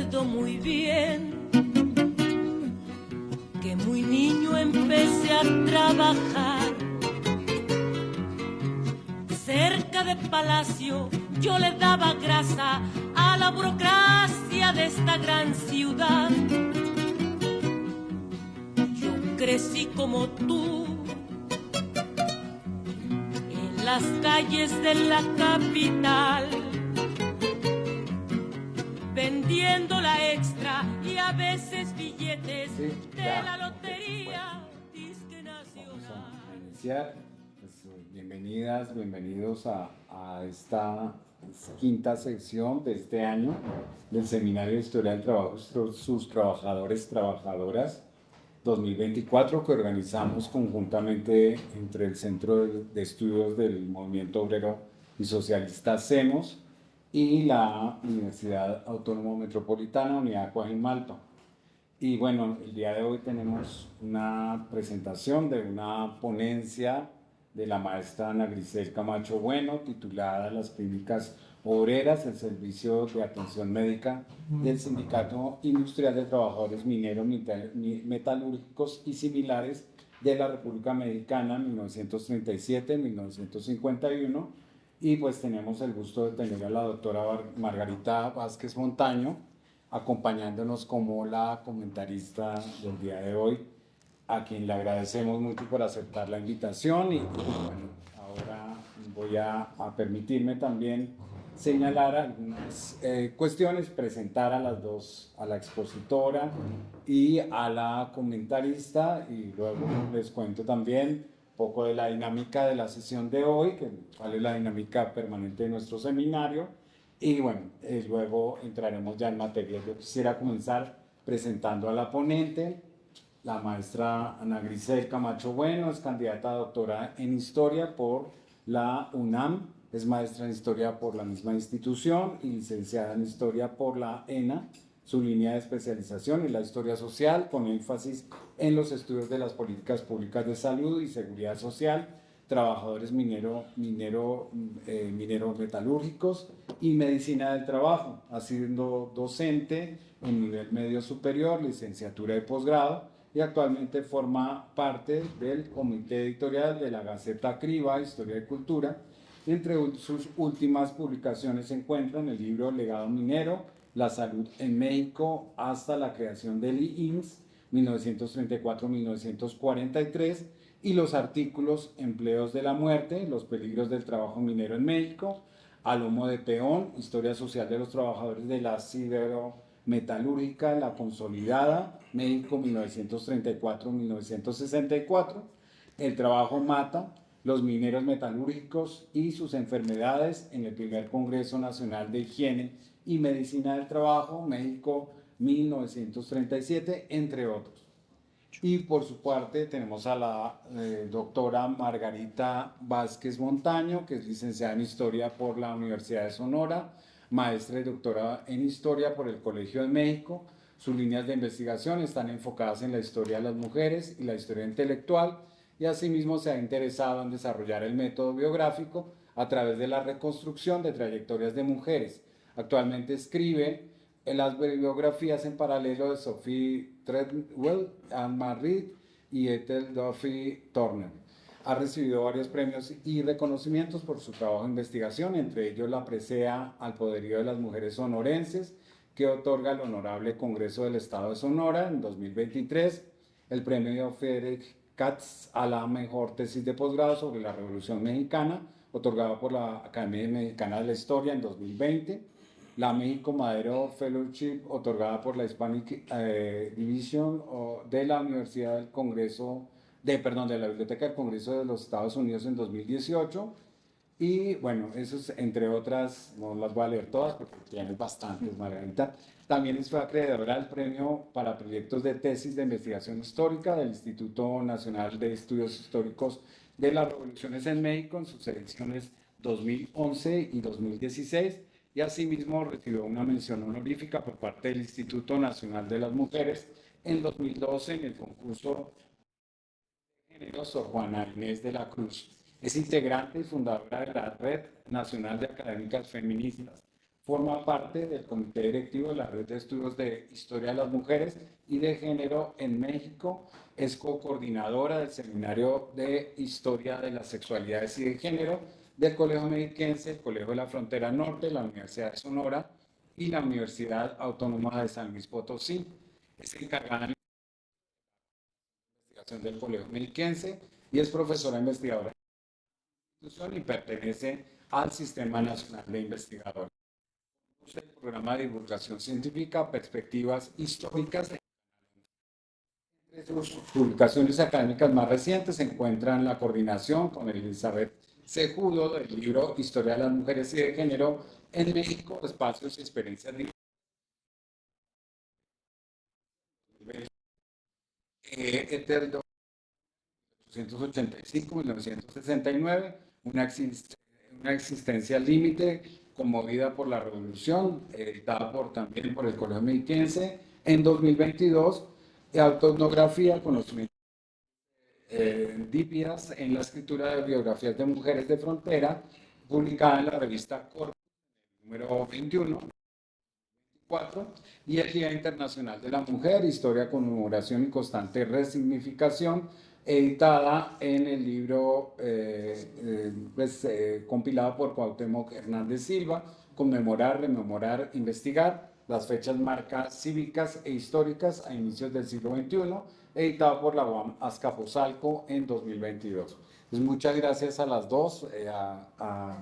recuerdo muy bien que muy niño empecé a trabajar cerca de Palacio. Yo le daba grasa a la burocracia de esta gran ciudad. Yo crecí como tú en las calles de la capital, vendiendo la extra y a veces billetes de la lotería disque nacional. Vamos a iniciar. Bienvenidas, bienvenidos a esta quinta sección de este año del Seminario de Historia del Trabajo, sus trabajadores, trabajadoras 2024, que organizamos conjuntamente entre el Centro de Estudios del Movimiento Obrero y Socialista CEMOS y la Universidad Autónoma Metropolitana, Unidad Coajimalpa. Y bueno, el día de hoy tenemos una presentación de una ponencia de la maestra Ana Grisel Camacho Bueno, titulada Las Clínicas Obreras, el Servicio de Atención Médica del Sindicato Industrial de Trabajadores Mineros, Metalúrgicos y Similares de la República Mexicana, 1937-1951. Y pues tenemos el gusto de tener a la doctora Margarita Vázquez Montaño, acompañándonos como la comentarista del día de hoy, a quien le agradecemos mucho por aceptar la invitación. Y bueno, ahora voy a permitirme también señalar algunas cuestiones, presentar a las dos, a la expositora y a la comentarista, y luego les cuento también un poco de la dinámica de la sesión de hoy, cuál es la dinámica permanente de nuestro seminario. Y bueno, luego entraremos ya en materia. Yo quisiera comenzar presentando a la ponente, la maestra Ana Grisel Camacho Bueno. Es candidata a doctora en Historia por la UNAM, es maestra en Historia por la misma institución y licenciada en Historia por la ENA. Su línea de especialización es la Historia Social, con énfasis en los estudios de las políticas públicas de salud y seguridad social, trabajadores mineros metalúrgicos y medicina del trabajo. Ha sido docente en nivel medio superior, licenciatura y posgrado, y actualmente forma parte del comité editorial de la Gaceta Criba, Historia y Cultura. Entre sus últimas publicaciones se encuentran el libro Legado Minero, La Salud en México hasta la creación del IMSS, 1934-1943, y los artículos Empleos de la Muerte, Los peligros del trabajo minero en México, A lomo de peón, Historia social de los trabajadores de la siderometalúrgica, La Consolidada, México 1934-1964, El trabajo mata, los mineros metalúrgicos y sus enfermedades en el primer Congreso Nacional de Higiene y Medicina del Trabajo, México 1937, entre otros. Y por su parte tenemos a la doctora Margarita Vázquez Montaño, que es licenciada en Historia por la Universidad de Sonora, maestra y doctora en Historia por el Colegio de México. Sus líneas de investigación están enfocadas en la historia de las mujeres y la historia intelectual, y asimismo se ha interesado en desarrollar el método biográfico a través de la reconstrucción de trayectorias de mujeres. Actualmente escribe en las biografías en paralelo de Sophie Treadwell, Anne-Marie Reid y Ethel Duffy Turner. Ha recibido varios premios y reconocimientos por su trabajo de investigación, entre ellos la presea al poderío de las mujeres sonorenses, que otorga el Honorable Congreso del Estado de Sonora en 2023, el premio Frederick Katz a la mejor tesis de posgrado sobre la Revolución Mexicana, otorgado por la Academia Mexicana de la Historia en 2020, la México Madero Fellowship, otorgada por la Hispanic Division de la Universidad del Congreso, de la Biblioteca del Congreso de los Estados Unidos en 2018. Y bueno, eso es, entre otras, no las voy a leer todas porque tienes bastantes, Margarita. También fue acreedora al premio para proyectos de tesis de investigación histórica del Instituto Nacional de Estudios Históricos de las Revoluciones en México en sus ediciones 2011 y 2016. Y asimismo recibió una mención honorífica por parte del Instituto Nacional de las Mujeres en 2012 en el concurso de género Sor Juana Inés de la Cruz. Es integrante y fundadora de la Red Nacional de Académicas Feministas. Forma parte del comité directivo de la Red de Estudios de Historia de las Mujeres y de Género en México. Es co-coordinadora del Seminario de Historia de las Sexualidades y de Género del Colegio Mexiquense, el Colegio de la Frontera Norte, la Universidad de Sonora y la Universidad Autónoma de San Luis Potosí. Es encargada de la investigación del Colegio Mexiquense y es profesora investigadora de la institución y pertenece al Sistema Nacional de Investigadores. El programa de divulgación científica, perspectivas históricas. Entre sus publicaciones académicas más recientes se encuentran la coordinación con Elizabeth Cejudo del libro Historia de las Mujeres y de Género en México, Espacios y Experiencias de Eterno 1885-1969, una existencia límite conmovida por la revolución, editada también por el Colegio Mexiquense en 2022, autoetnografía, conocimientos dípidas en la escritura de biografías de mujeres de frontera, publicada en la revista Corpus, número 21, 4, y el Día Internacional de la Mujer, Historia, Conmemoración y Constante Resignificación, editada en el libro compilado por Cuauhtémoc Hernández Silva, Conmemorar, Rememorar, Investigar, las fechas marcas cívicas e históricas a inicios del siglo XXI, editado por la UAM Azcapotzalco en 2022. Pues muchas gracias a las dos, a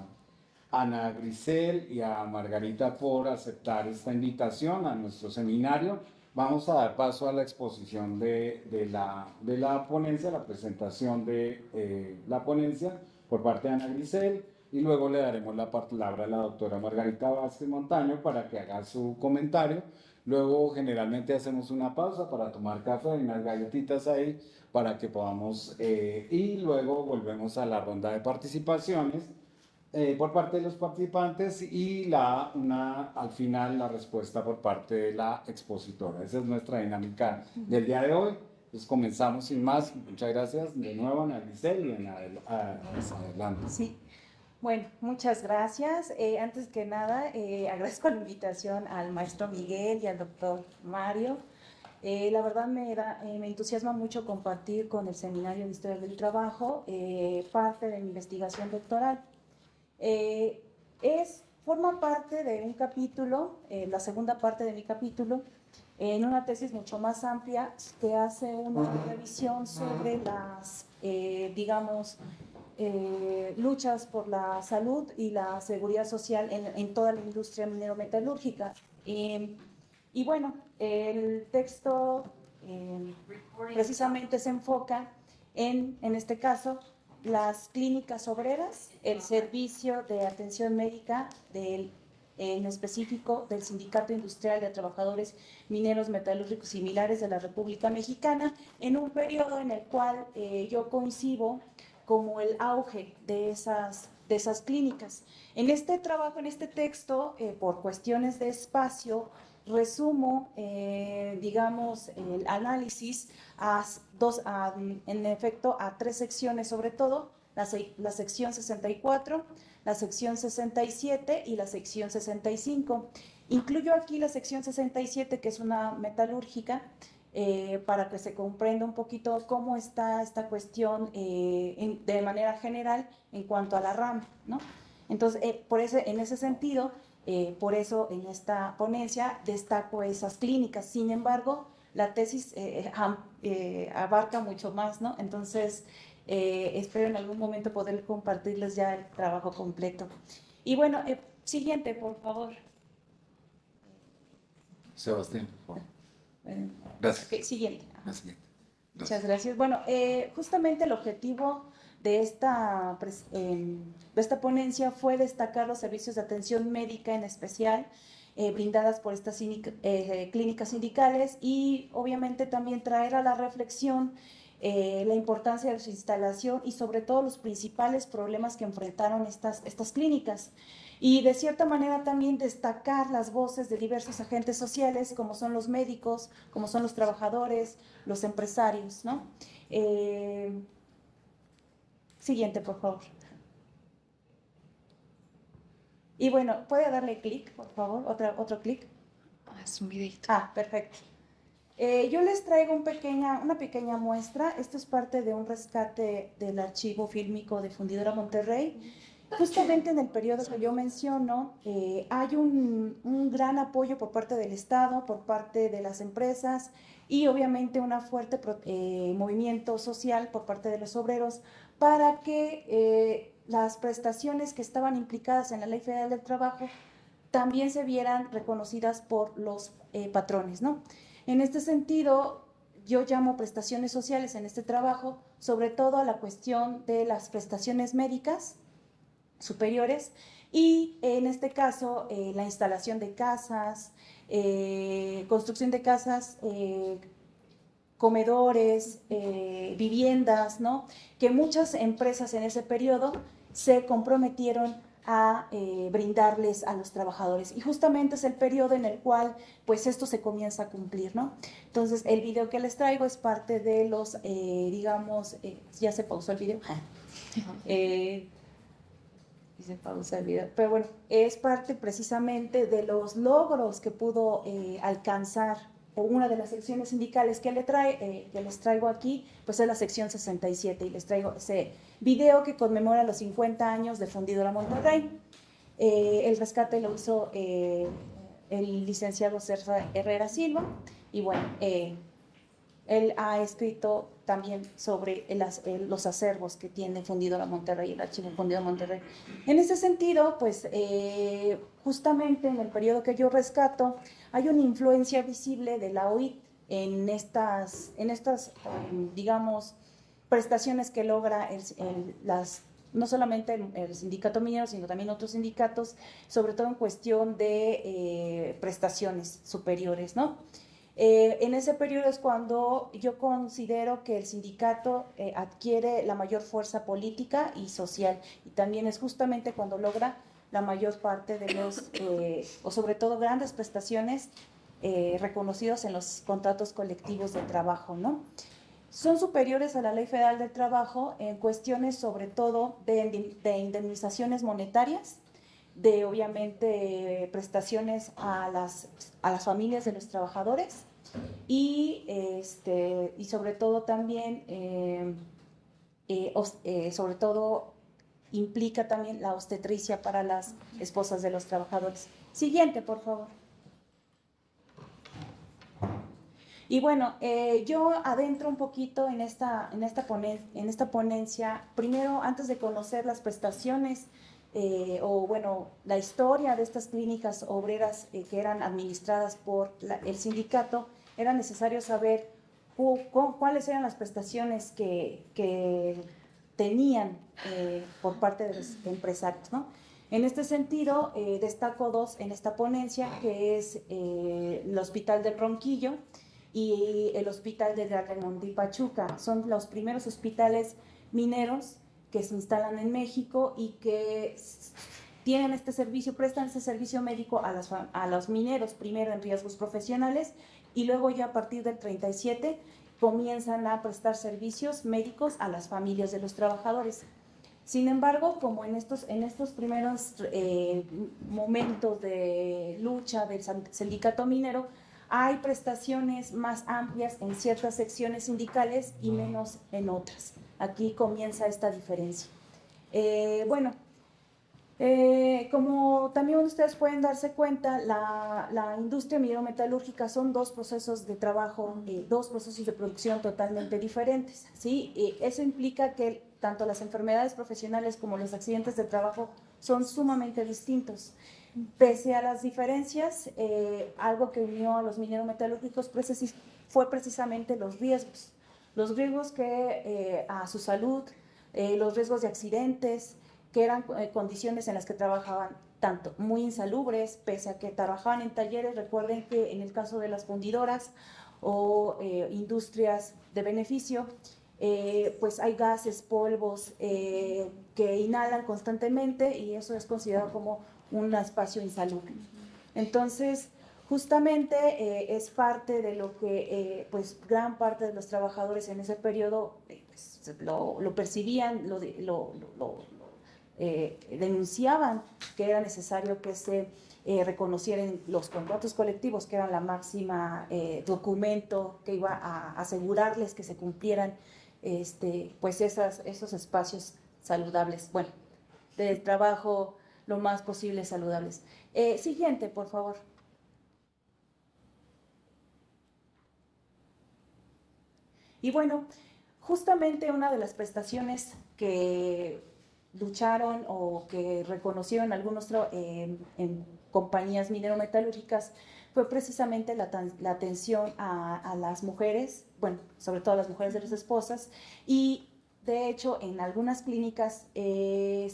Ana Grisel y a Margarita por aceptar esta invitación a nuestro seminario. Vamos a dar paso a la exposición de la ponencia, la presentación de la ponencia por parte de Ana Grisel, y luego le daremos la palabra a la doctora Margarita Vázquez Montaño para que haga su comentario. Luego generalmente hacemos una pausa para tomar café y unas galletitas ahí para que podamos, y luego volvemos a la ronda de participaciones por parte de los participantes y al final la respuesta por parte de la expositora. Esa es nuestra dinámica del día de hoy. Pues comenzamos sin más. Muchas gracias de nuevo, Ana Grisel, y adelante. Sí, bueno, muchas gracias. Antes que nada, agradezco la invitación al maestro Miguel y al doctor Mario. La verdad me entusiasma mucho compartir con el Seminario de Historia del Trabajo parte de mi investigación doctoral. Forma parte de un capítulo, la segunda parte de mi capítulo, en una tesis mucho más amplia que hace una revisión sobre las, luchas por la salud y la seguridad social en toda la industria minero-metalúrgica. Y bueno, el texto precisamente se enfoca en este caso, las clínicas obreras, el servicio de atención médica en específico del Sindicato Industrial de Trabajadores Mineros Metalúrgicos Similares de la República Mexicana, en un periodo en el cual yo coincido como el auge de esas clínicas. En este trabajo, en este texto, por cuestiones de espacio, resumo, digamos, el análisis en efecto a tres secciones, sobre todo la sección 64, la sección 67 y la sección 65. Incluyo aquí la sección 67, que es una metalúrgica, para que se comprenda un poquito cómo está esta cuestión de manera general en cuanto a la rama, ¿no? Entonces, en ese sentido, por eso en esta ponencia destaco esas clínicas. Sin embargo, la tesis abarca mucho más, ¿no? Entonces, espero en algún momento poder compartirles ya el trabajo completo. Y bueno, siguiente, por favor. Sebastián, por favor. Gracias. Okay, siguiente. Gracias. Muchas gracias. Bueno, justamente el objetivo de esta ponencia fue destacar los servicios de atención médica en especial brindadas por estas clínicas sindicales y obviamente también traer a la reflexión la importancia de su instalación y sobre todo los principales problemas que enfrentaron estas clínicas. Y de cierta manera también destacar las voces de diversos agentes sociales, como son los médicos, como son los trabajadores, los empresarios, ¿no? Siguiente, por favor. Y bueno, ¿puede darle clic, por favor? Otro clic. Es un videito. Perfecto. Yo les traigo una pequeña muestra. Esto es parte de un rescate del archivo fílmico de Fundidora Monterrey. Justamente en el periodo que yo menciono, hay un gran apoyo por parte del Estado, por parte de las empresas y obviamente un fuerte movimiento social por parte de los obreros para que las prestaciones que estaban implicadas en la Ley Federal del Trabajo también se vieran reconocidas por los patrones, ¿no? En este sentido, yo llamo prestaciones sociales en este trabajo, sobre todo a la cuestión de las prestaciones médicas superiores y en este caso la instalación de casas, construcción de casas, comedores, viviendas, ¿no? Que muchas empresas en ese periodo se comprometieron a brindarles a los trabajadores y justamente es el periodo en el cual pues esto se comienza a cumplir, ¿no? Entonces el video que les traigo es parte de los, digamos, ya se pausó el video, y se pausa el video, pero bueno, es parte precisamente de los logros que pudo alcanzar o una de las secciones sindicales que les traigo aquí, pues es la sección 67 y les traigo ese video que conmemora los 50 años de Fundidora Monterrey. El rescate lo hizo el licenciado Sergio Herrera Silva y bueno, él ha escrito también sobre los acervos que tiene Fundidora Monterrey, el archivo Fundidora Monterrey. En ese sentido, pues justamente en el periodo que yo rescato, hay una influencia visible de la OIT en estas digamos, prestaciones que logra no solamente el sindicato minero, sino también otros sindicatos, sobre todo en cuestión de prestaciones superiores, ¿no? En ese periodo es cuando yo considero que el sindicato adquiere la mayor fuerza política y social y también es justamente cuando logra la mayor parte de los, o sobre todo grandes prestaciones reconocidos en los contratos colectivos de trabajo, ¿no? Son superiores a la Ley Federal del Trabajo en cuestiones sobre todo de indemnizaciones monetarias, de obviamente prestaciones a las familias de los trabajadores y sobre todo también sobre todo implica también la obstetricia para las esposas de los trabajadores. Siguiente, por favor. Y bueno, yo adentro un poquito en esta ponencia, primero antes de conocer las prestaciones o bueno, la historia de estas clínicas obreras que eran administradas por el sindicato, era necesario saber cuáles eran las prestaciones que tenían por parte de los empresarios, ¿no? En este sentido, destaco dos en esta ponencia, que es el Hospital del Ronquillo y el Hospital de Dracamonte y Pachuca. Son los primeros hospitales mineros que se instalan en México y que tienen este servicio, prestan este servicio médico a los mineros, primero en riesgos profesionales y luego ya a partir del 37 comienzan a prestar servicios médicos a las familias de los trabajadores. Sin embargo, como en estos primeros momentos de lucha del sindicato minero, hay prestaciones más amplias en ciertas secciones sindicales y menos en otras. Aquí comienza esta diferencia. Como también ustedes pueden darse cuenta, la industria minero-metalúrgica son dos procesos de trabajo, dos procesos de producción totalmente diferentes, ¿sí? Eso implica que tanto las enfermedades profesionales como los accidentes de trabajo son sumamente distintos. Pese a las diferencias, algo que unió a los mineros-metalúrgicos fue precisamente los riesgos que a su salud, los riesgos de accidentes, que eran condiciones en las que trabajaban tanto muy insalubres, pese a que trabajaban en talleres. Recuerden que en el caso de las fundidoras o industrias de beneficio, pues hay gases, polvos que inhalan constantemente y eso es considerado como un espacio insalubre. Entonces, justamente es parte de lo que pues gran parte de los trabajadores en ese periodo pues, lo percibían, denunciaban que era necesario que se reconocieran los contratos colectivos, que eran la máxima documento que iba a asegurarles que se cumplieran pues esos espacios saludables, bueno, de trabajo lo más posible saludables. Siguiente, por favor. Y bueno, justamente una de las prestaciones que lucharon o que reconocieron algunos en compañías minero-metalúrgicas fue precisamente la atención a las mujeres, bueno, sobre todo a las mujeres de las esposas, y de hecho en algunas clínicas de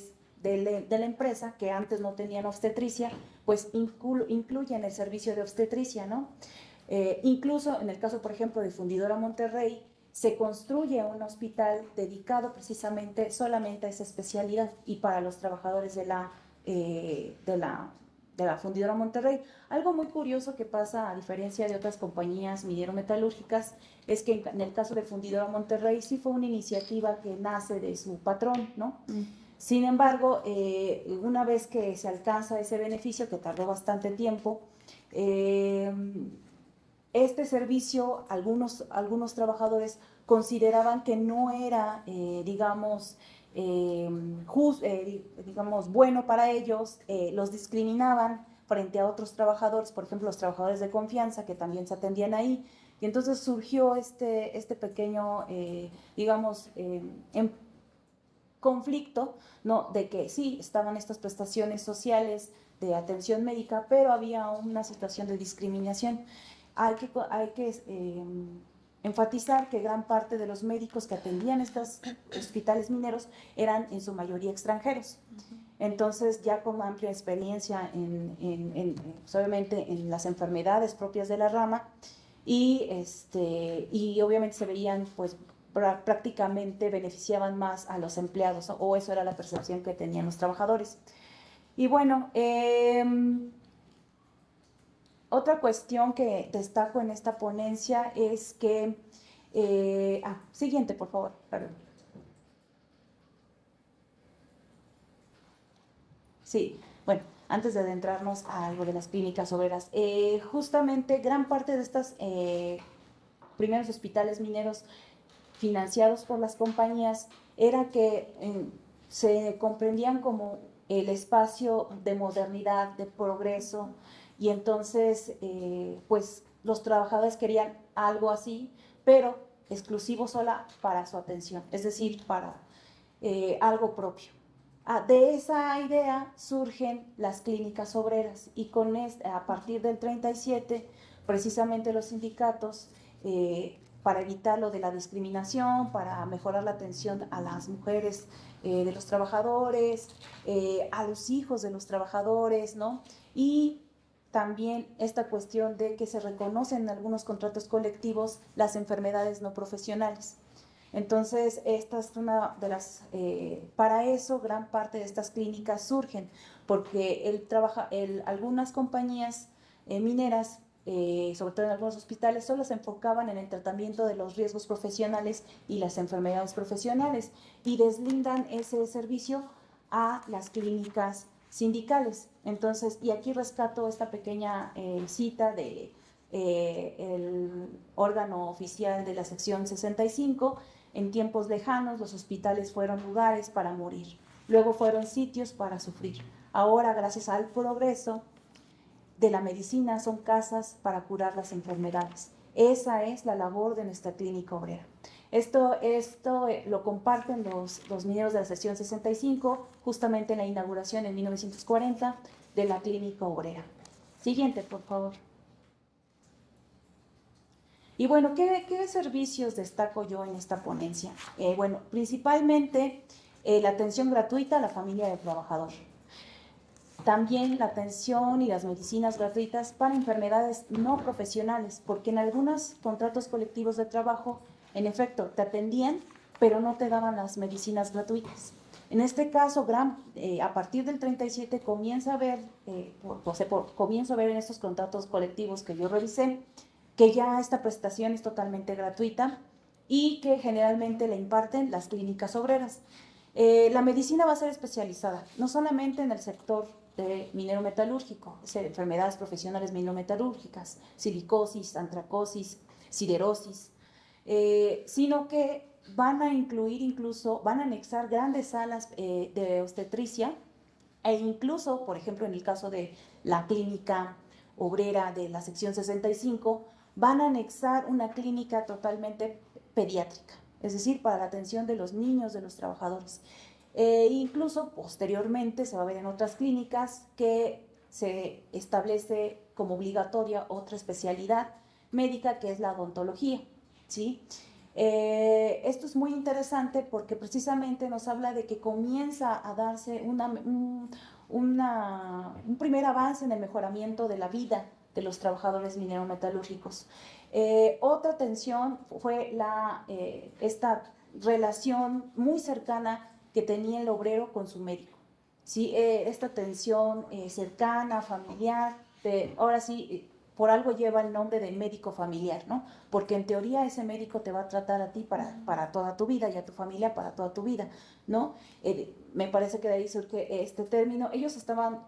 la empresa que antes no tenían obstetricia, pues incluyen el servicio de obstetricia, ¿no? Incluso en el caso, por ejemplo, de Fundidora Monterrey, se construye un hospital dedicado precisamente solamente a esa especialidad y para los trabajadores de la Fundidora Monterrey. Algo muy curioso que pasa, a diferencia de otras compañías minero-metalúrgicas, es que en el caso de Fundidora Monterrey sí fue una iniciativa que nace de su patrón, ¿no? Sin embargo, una vez que se alcanza ese beneficio, que tardó bastante tiempo, este servicio, algunos trabajadores consideraban que no era, digamos, bueno para ellos, los discriminaban frente a otros trabajadores, por ejemplo, los trabajadores de confianza que también se atendían ahí, y entonces surgió este pequeño, digamos, conflicto, ¿no? De que sí, estaban estas prestaciones sociales de atención médica, pero había una situación de discriminación. Hay que enfatizar que gran parte de los médicos que atendían estos hospitales mineros eran en su mayoría extranjeros. Entonces, ya con amplia experiencia pues, obviamente en las enfermedades propias de la rama, y obviamente se veían, pues, prácticamente beneficiaban más a los empleados, o eso era la percepción que tenían los trabajadores. Y bueno, otra cuestión que destaco en esta ponencia es que, siguiente, por favor, perdón. Sí, bueno, antes de adentrarnos a algo de las clínicas obreras, justamente gran parte de estos primeros hospitales mineros financiados por las compañías era que se comprendían como el espacio de modernidad, de progreso, y entonces pues los trabajadores querían algo así, pero exclusivo sola para su atención, es decir, para algo propio. De esa idea surgen las clínicas obreras, y a partir del 37 precisamente los sindicatos, para evitar lo de la discriminación, para mejorar la atención a las mujeres de los trabajadores, a los hijos de los trabajadores, ¿no? Y también esta cuestión de que se reconocen en algunos contratos colectivos las enfermedades no profesionales. Entonces, esta es una de las, para eso gran parte de estas clínicas surgen, porque algunas compañías mineras, sobre todo en algunos hospitales, solo se enfocaban en el tratamiento de los riesgos profesionales y las enfermedades profesionales, y deslindan ese servicio a las clínicas sindicales. Entonces, y aquí rescato esta pequeña cita de el órgano oficial de la sección 65: en tiempos lejanos los hospitales fueron lugares para morir, luego fueron sitios para sufrir. Ahora, gracias al progreso de la medicina, son casas para curar las enfermedades. Esa es la labor de nuestra clínica obrera. Esto lo comparten los mineros de la sección 65, justamente en la inauguración en 1940 de la clínica obrera. Siguiente, por favor. Y bueno, ¿qué servicios destaco yo en esta ponencia? Bueno, principalmente la atención gratuita a la familia del trabajador. También la atención y las medicinas gratuitas para enfermedades no profesionales, porque en algunos contratos colectivos de trabajo, en efecto, te atendían, pero no te daban las medicinas gratuitas. En este caso, a partir del 37 comienzo a ver en estos contratos colectivos que yo revisé, que ya esta prestación es totalmente gratuita y que generalmente la imparten las clínicas obreras. La medicina va a ser especializada, no solamente en el sector de minero metalúrgico, enfermedades profesionales minero-metalúrgicas, silicosis, antracosis, siderosis, sino que van a incluir incluso, van a anexar grandes salas de obstetricia e incluso, por ejemplo, en el caso de la clínica obrera de la sección 65, van a anexar una clínica totalmente pediátrica, es decir, para la atención de los niños, de los trabajadores. Incluso posteriormente se va a ver en otras clínicas que se establece como obligatoria otra especialidad médica que es la odontología, ¿sí? Esto es muy interesante porque precisamente nos habla de que comienza a darse un primer avance en el mejoramiento de la vida de los trabajadores minero-metalúrgicos. Otra tensión fue esta relación muy cercana que tenía el obrero con su médico, ¿sí? Esta tensión cercana, familiar, ahora sí, por algo lleva el nombre de médico familiar, ¿no? Porque en teoría ese médico te va a tratar a ti para toda tu vida y a tu familia para toda tu vida, ¿no? Me parece que de ahí surge este término. Ellos estaban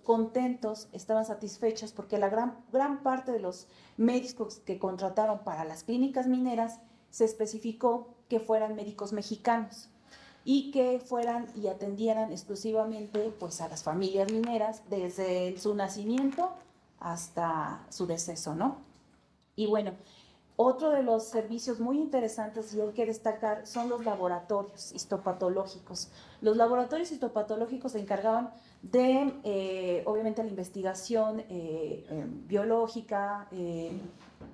contentos, estaban satisfechos porque la gran parte de los médicos que contrataron para las clínicas mineras se especificó que fueran médicos mexicanos y que fueran y atendieran exclusivamente pues, a las familias mineras desde su nacimiento hasta su deceso, ¿no? Y bueno, otro de los servicios muy interesantes y hay que destacar son los laboratorios histopatológicos. Los laboratorios histopatológicos se encargaban de, obviamente, la investigación biológica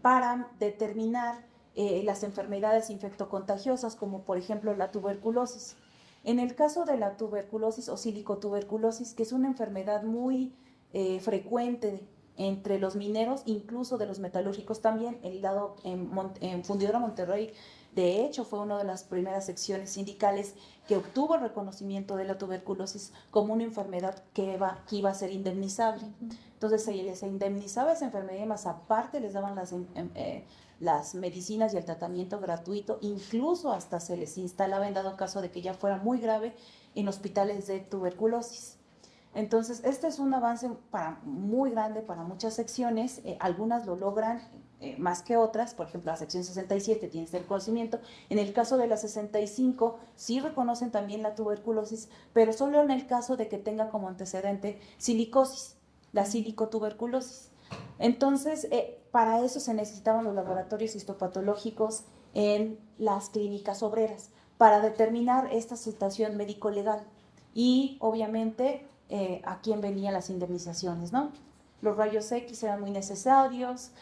para determinar las enfermedades infectocontagiosas, como por ejemplo la tuberculosis. En el caso de la tuberculosis o silicotuberculosis, que es una enfermedad muy frecuente entre los mineros, incluso de los metalúrgicos también, en Fundidora Monterrey, de hecho, fue una de las primeras secciones sindicales que obtuvo el reconocimiento de la tuberculosis como una enfermedad que iba a ser indemnizable. Entonces se les indemnizaba esa enfermedad y más aparte les daban las medicinas y el tratamiento gratuito, incluso hasta se les instalaba en dado caso de que ya fuera muy grave en hospitales de tuberculosis. Entonces, este es un avance muy grande para muchas secciones, algunas lo logran más que otras, por ejemplo, la sección 67 tiene este conocimiento, en el caso de la 65 sí reconocen también la tuberculosis, pero solo en el caso de que tenga como antecedente silicosis, la silicotuberculosis. Entonces, para eso se necesitaban los laboratorios histopatológicos en las clínicas obreras, para determinar esta situación médico-legal y, obviamente, a quién venían las indemnizaciones, ¿no? Los rayos X eran muy necesarios.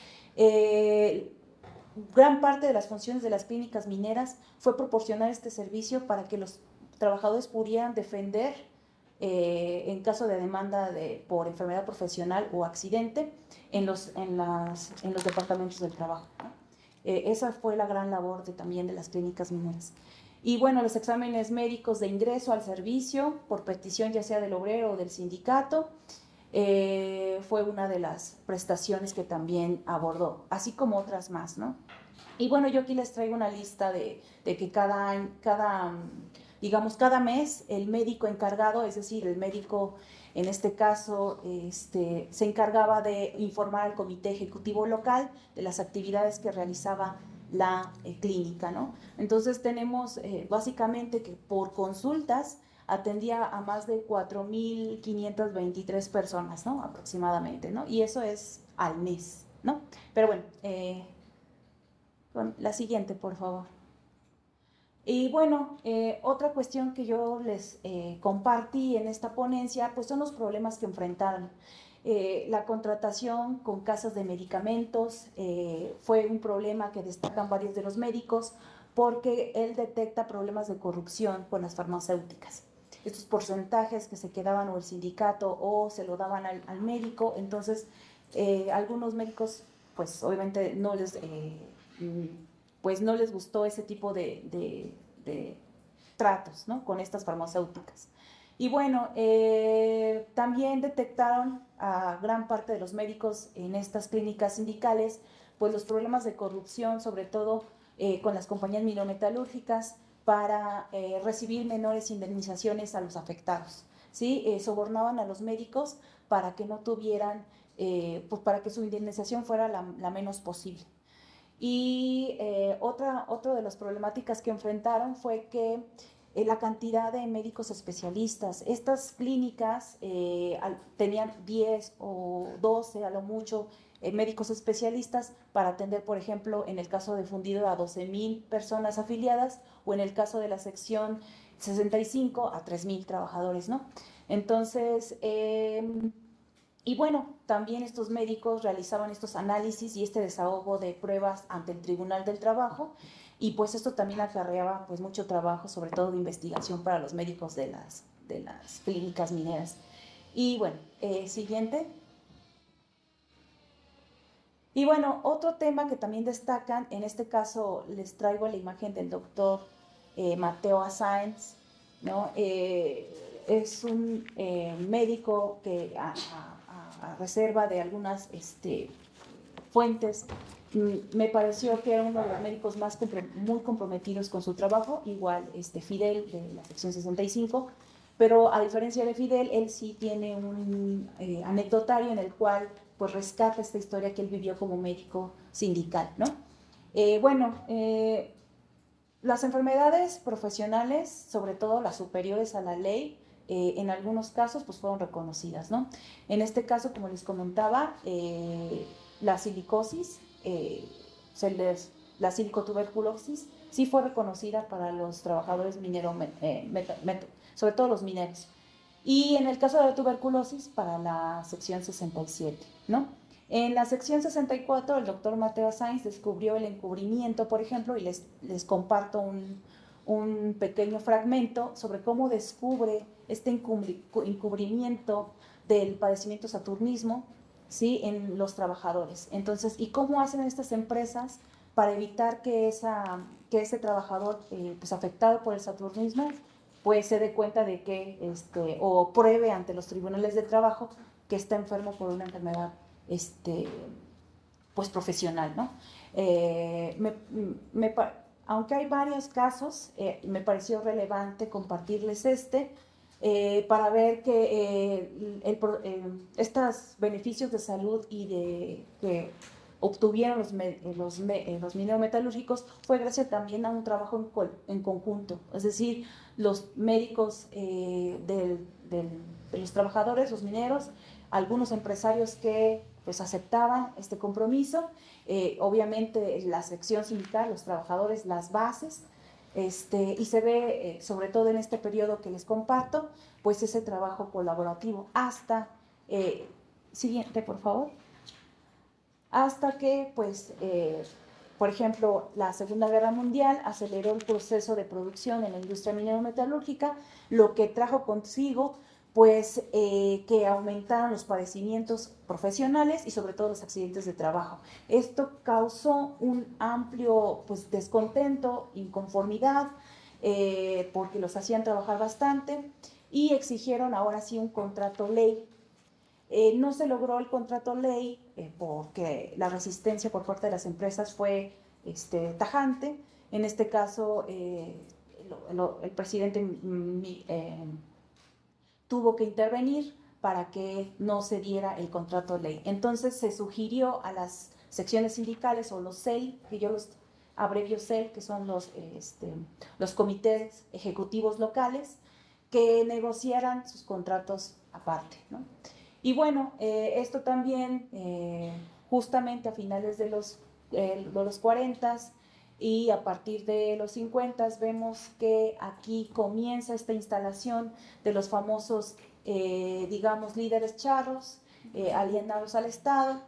Gran parte de las funciones de las clínicas mineras fue proporcionar este servicio para que los trabajadores pudieran defender en caso de demanda por enfermedad profesional o accidente en los departamentos del trabajo, ¿no? Esa fue la gran labor también de las clínicas mineras. Y bueno, los exámenes médicos de ingreso al servicio, por petición ya sea del obrero o del sindicato, fue una de las prestaciones que también abordó, así como otras más, ¿no? Y bueno, yo aquí les traigo una lista de que cada mes el médico encargado, es decir, el médico en este caso se encargaba de informar al comité ejecutivo local de las actividades que realizaba la clínica, ¿no? Entonces tenemos básicamente que por consultas atendía a más de 4.523 personas, ¿no? Aproximadamente, ¿no? Y eso es al mes, ¿no? Pero bueno, la siguiente, por favor. Y bueno, otra cuestión que yo les compartí en esta ponencia, pues son los problemas que enfrentaron. La contratación con casas de medicamentos fue un problema que destacan varios de los médicos porque él detecta problemas de corrupción con las farmacéuticas. Estos porcentajes que se quedaban o el sindicato o se lo daban al médico, entonces algunos médicos pues obviamente no les gustó ese tipo de tratos, ¿no? Con estas farmacéuticas. Y bueno, también detectaron a gran parte de los médicos en estas clínicas sindicales, pues los problemas de corrupción, sobre todo con las compañías minerometalúrgicas, para recibir menores indemnizaciones a los afectados, ¿sí? Sobornaban a los médicos para que no tuvieran, pues para que su indemnización fuera la menos posible. Y otra de las problemáticas que enfrentaron fue que la cantidad de médicos especialistas, estas clínicas tenían 10 o 12 a lo mucho médicos especialistas para atender, por ejemplo, en el caso de Fundido a 12,000 personas afiliadas o en el caso de la sección 65 a 3,000 trabajadores, ¿no? Entonces, y bueno, también estos médicos realizaban estos análisis y este desahogo de pruebas ante el Tribunal del Trabajo, y pues esto también acarreaba pues mucho trabajo, sobre todo de investigación para los médicos de las clínicas mineras. Y bueno, siguiente. Y bueno, otro tema que también destacan, en este caso les traigo la imagen del doctor Mateo Sáenz, ¿no? Es un médico que a reserva de algunas fuentes, me pareció que era uno de los médicos muy comprometidos con su trabajo, igual Fidel de la sección 65, pero a diferencia de Fidel, él sí tiene un anecdotario en el cual pues rescata esta historia que él vivió como médico sindical, ¿no? Las enfermedades profesionales, sobre todo las superiores a la ley, en algunos casos pues fueron reconocidas, ¿no? En este caso, como les comentaba, la silicosis, la silicotuberculosis, sí fue reconocida para los trabajadores mineros, sobre todo los mineros. Y en el caso de la tuberculosis, para la sección 67, ¿no? En la sección 64, el doctor Mateo Sáenz descubrió el encubrimiento, por ejemplo, y les comparto un pequeño fragmento sobre cómo descubre este encubrimiento del padecimiento saturnismo, ¿sí?, en los trabajadores. Entonces, ¿y cómo hacen estas empresas para evitar que ese trabajador pues afectado por el saturnismo pues se dé cuenta de que, o pruebe ante los tribunales de trabajo que está enfermo por una enfermedad pues profesional, ¿no? Aunque hay varios casos, me pareció relevante compartirles para ver que estos beneficios de salud y que obtuvieron los mineros metalúrgicos fue gracias también a un trabajo en conjunto, es decir, los médicos de los trabajadores, los mineros, algunos empresarios que pues aceptaban este compromiso, obviamente la sección sindical, los trabajadores, las bases, y se ve, sobre todo en este periodo que les comparto, pues ese trabajo colaborativo hasta, siguiente por favor, hasta que pues, por ejemplo, la Segunda Guerra Mundial aceleró el proceso de producción en la industria minero-metalúrgica, lo que trajo consigo pues que aumentaron los padecimientos profesionales y sobre todo los accidentes de trabajo. Esto causó un amplio pues, descontento, inconformidad, porque los hacían trabajar bastante y exigieron ahora sí un contrato ley. No se logró el contrato ley porque la resistencia por parte de las empresas fue tajante. En este caso, el presidente tuvo que intervenir para que no se diera el contrato ley. Entonces se sugirió a las secciones sindicales o los CEL, que yo los abrevio CEL, que son los comités ejecutivos locales, que negociaran sus contratos aparte, ¿no? Y bueno, esto también justamente a finales de los 40 y a partir de los 50 vemos que aquí comienza esta instalación de los famosos, digamos, líderes charros, alienados al Estado,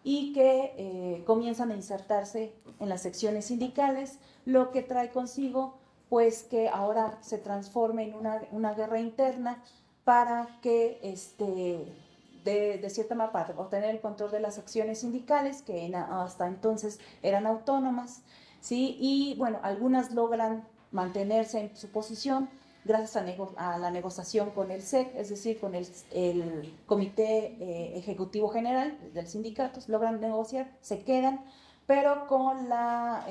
y que comienzan a insertarse en las secciones sindicales, lo que trae consigo pues que ahora se transforme en una guerra interna para que de cierta manera para obtener el control de las secciones sindicales que hasta entonces eran autónomas, ¿sí? Y bueno, algunas logran mantenerse en su posición gracias a la negociación con el SEC, es decir, con el Comité Ejecutivo General del sindicato, logran negociar, se quedan, pero con la,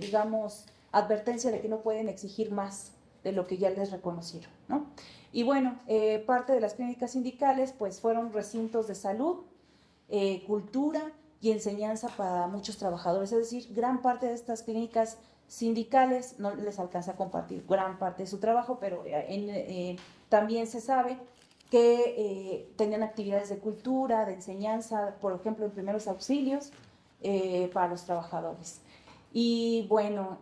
digamos, advertencia de que no pueden exigir más de lo que ya les reconocieron, ¿no? Y bueno, parte de las clínicas sindicales pues fueron recintos de salud, cultura y enseñanza para muchos trabajadores, es decir, gran parte de estas clínicas sindicales no les alcanza a compartir gran parte de su trabajo, pero también se sabe que tenían actividades de cultura, de enseñanza, por ejemplo, en primeros auxilios para los trabajadores. Y bueno,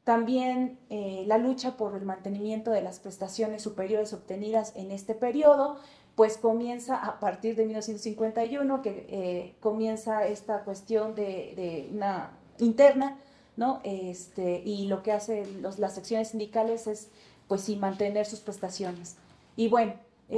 también la lucha por el mantenimiento de las prestaciones superiores obtenidas en este periodo, pues comienza a partir de 1951, que comienza esta cuestión de una interna, ¿no? Y lo que hacen las secciones sindicales es, pues sí, mantener sus prestaciones. Y bueno,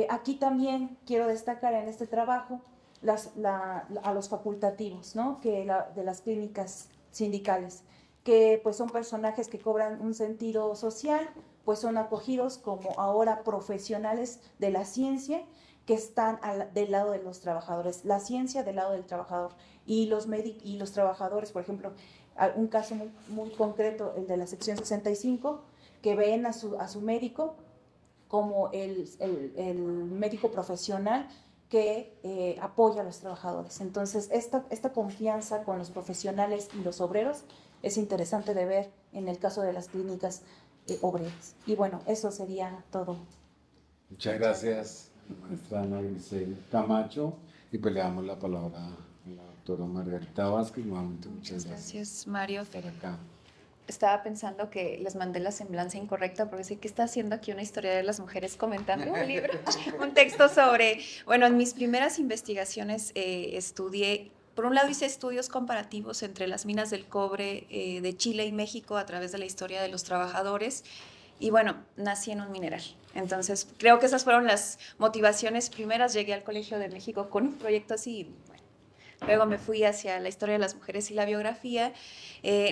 aquí también quiero destacar en este trabajo a los facultativos, ¿no? De las clínicas sindicales, que pues son personajes que cobran un sentido social, pues son acogidos como ahora profesionales de la ciencia que están del lado de los trabajadores, la ciencia del lado del trabajador, y los trabajadores, por ejemplo, un caso muy concreto, el de la sección 65, que ven a su médico como el médico profesional que apoya a los trabajadores. Entonces, esta confianza con los profesionales y los obreros es interesante de ver en el caso de las clínicas obreras. Y bueno, eso sería todo. Muchas gracias, maestra Ana Grisel Camacho, y pues le damos la palabra a la doctora Margarita Vázquez. Nuevamente, muchas gracias. Gracias, Mario. Por acá. Estaba pensando que les mandé la semblanza incorrecta porque sé que está haciendo aquí una historia de las mujeres comentando un libro, un texto sobre, bueno, en mis primeras investigaciones estudié, por un lado hice estudios comparativos entre las minas del cobre de Chile y México a través de la historia de los trabajadores y bueno, nací en un mineral. Entonces, creo que esas fueron las motivaciones primeras. Llegué al Colegio de México con un proyecto así y bueno, luego me fui hacia la historia de las mujeres y la biografía.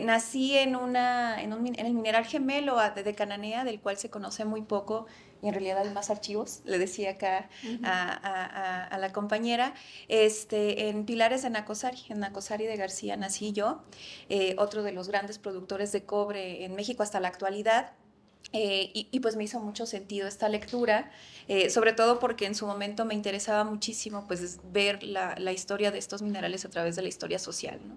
Nací en el mineral gemelo de Cananea, del cual se conoce muy poco y en realidad hay más archivos, le decía acá a la compañera, en Pilares de Nacosari, en Nacosari de García nací yo, otro de los grandes productores de cobre en México hasta la actualidad. Y pues me hizo mucho sentido esta lectura, sobre todo porque en su momento me interesaba muchísimo pues ver la historia de estos minerales a través de la historia social, ¿no?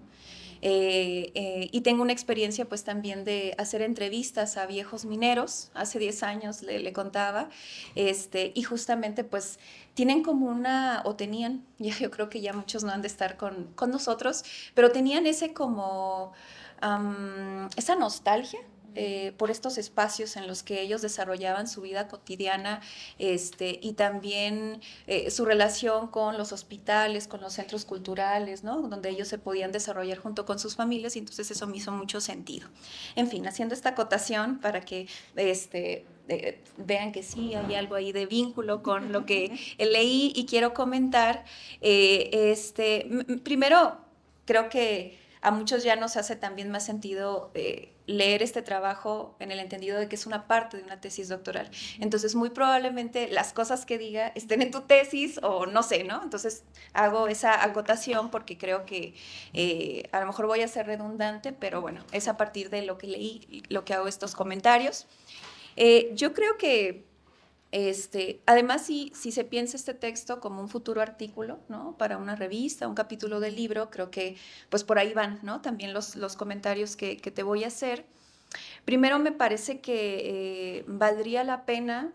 Y tengo una experiencia pues también de hacer entrevistas a viejos mineros, hace 10 años le contaba, y justamente pues tienen como o tenían, ya yo creo que ya muchos no han de estar con nosotros, pero tenían ese como, esa nostalgia por estos espacios en los que ellos desarrollaban su vida cotidiana, y también su relación con los hospitales, con los centros culturales, ¿no? Donde ellos se podían desarrollar junto con sus familias, y entonces eso me hizo mucho sentido. En fin, haciendo esta acotación para que vean que sí hay algo ahí de vínculo con lo que leí y quiero comentar. Primero, creo que a muchos ya nos hace también más sentido leer este trabajo en el entendido de que es una parte de una tesis doctoral. Entonces, muy probablemente las cosas que diga estén en tu tesis o no sé, ¿no? Entonces, hago esa acotación porque creo que a lo mejor voy a ser redundante, pero bueno, es a partir de lo que leí, lo que hago estos comentarios. Yo creo que además, si se piensa este texto como un futuro artículo, ¿no? Para una revista, un capítulo del libro, creo que pues por ahí van, ¿no? También los comentarios que te voy a hacer. Primero, me parece que valdría la pena,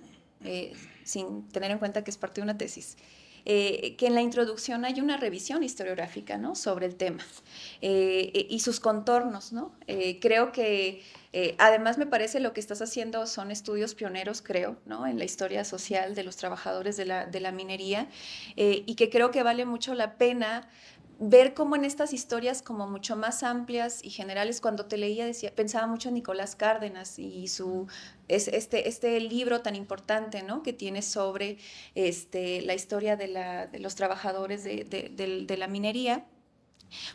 sin tener en cuenta que es parte de una tesis, que en la introducción hay una revisión historiográfica, ¿no? Sobre el tema y sus contornos, ¿no? Creo que además me parece lo que estás haciendo son estudios pioneros, creo, ¿no? En la historia social de los trabajadores de la minería y que creo que vale mucho la pena ver cómo en estas historias como mucho más amplias y generales, cuando te leía pensaba mucho en Nicolás Cárdenas y este libro tan importante, ¿no? Que tiene sobre la historia de los trabajadores de la minería.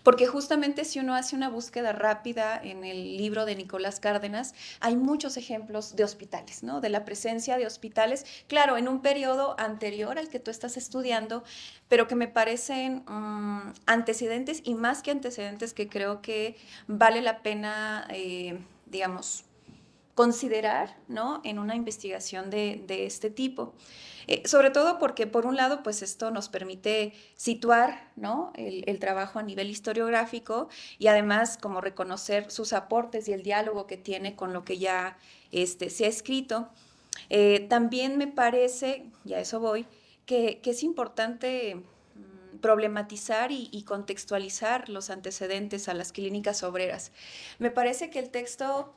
Porque justamente si uno hace una búsqueda rápida en el libro de Nicolás Cárdenas, hay muchos ejemplos de hospitales, ¿no? De la presencia de hospitales, claro, en un periodo anterior al que tú estás estudiando, pero que me parecen antecedentes y más que antecedentes que creo que vale la pena digamos, considerar, ¿no?, en una investigación de este tipo. Sobre todo porque, por un lado, pues esto nos permite situar, ¿no?, el trabajo a nivel historiográfico y además como reconocer sus aportes y el diálogo que tiene con lo que ya se ha escrito. También me parece, y a eso voy, que es importante problematizar y contextualizar los antecedentes a las clínicas obreras. Me parece que el texto,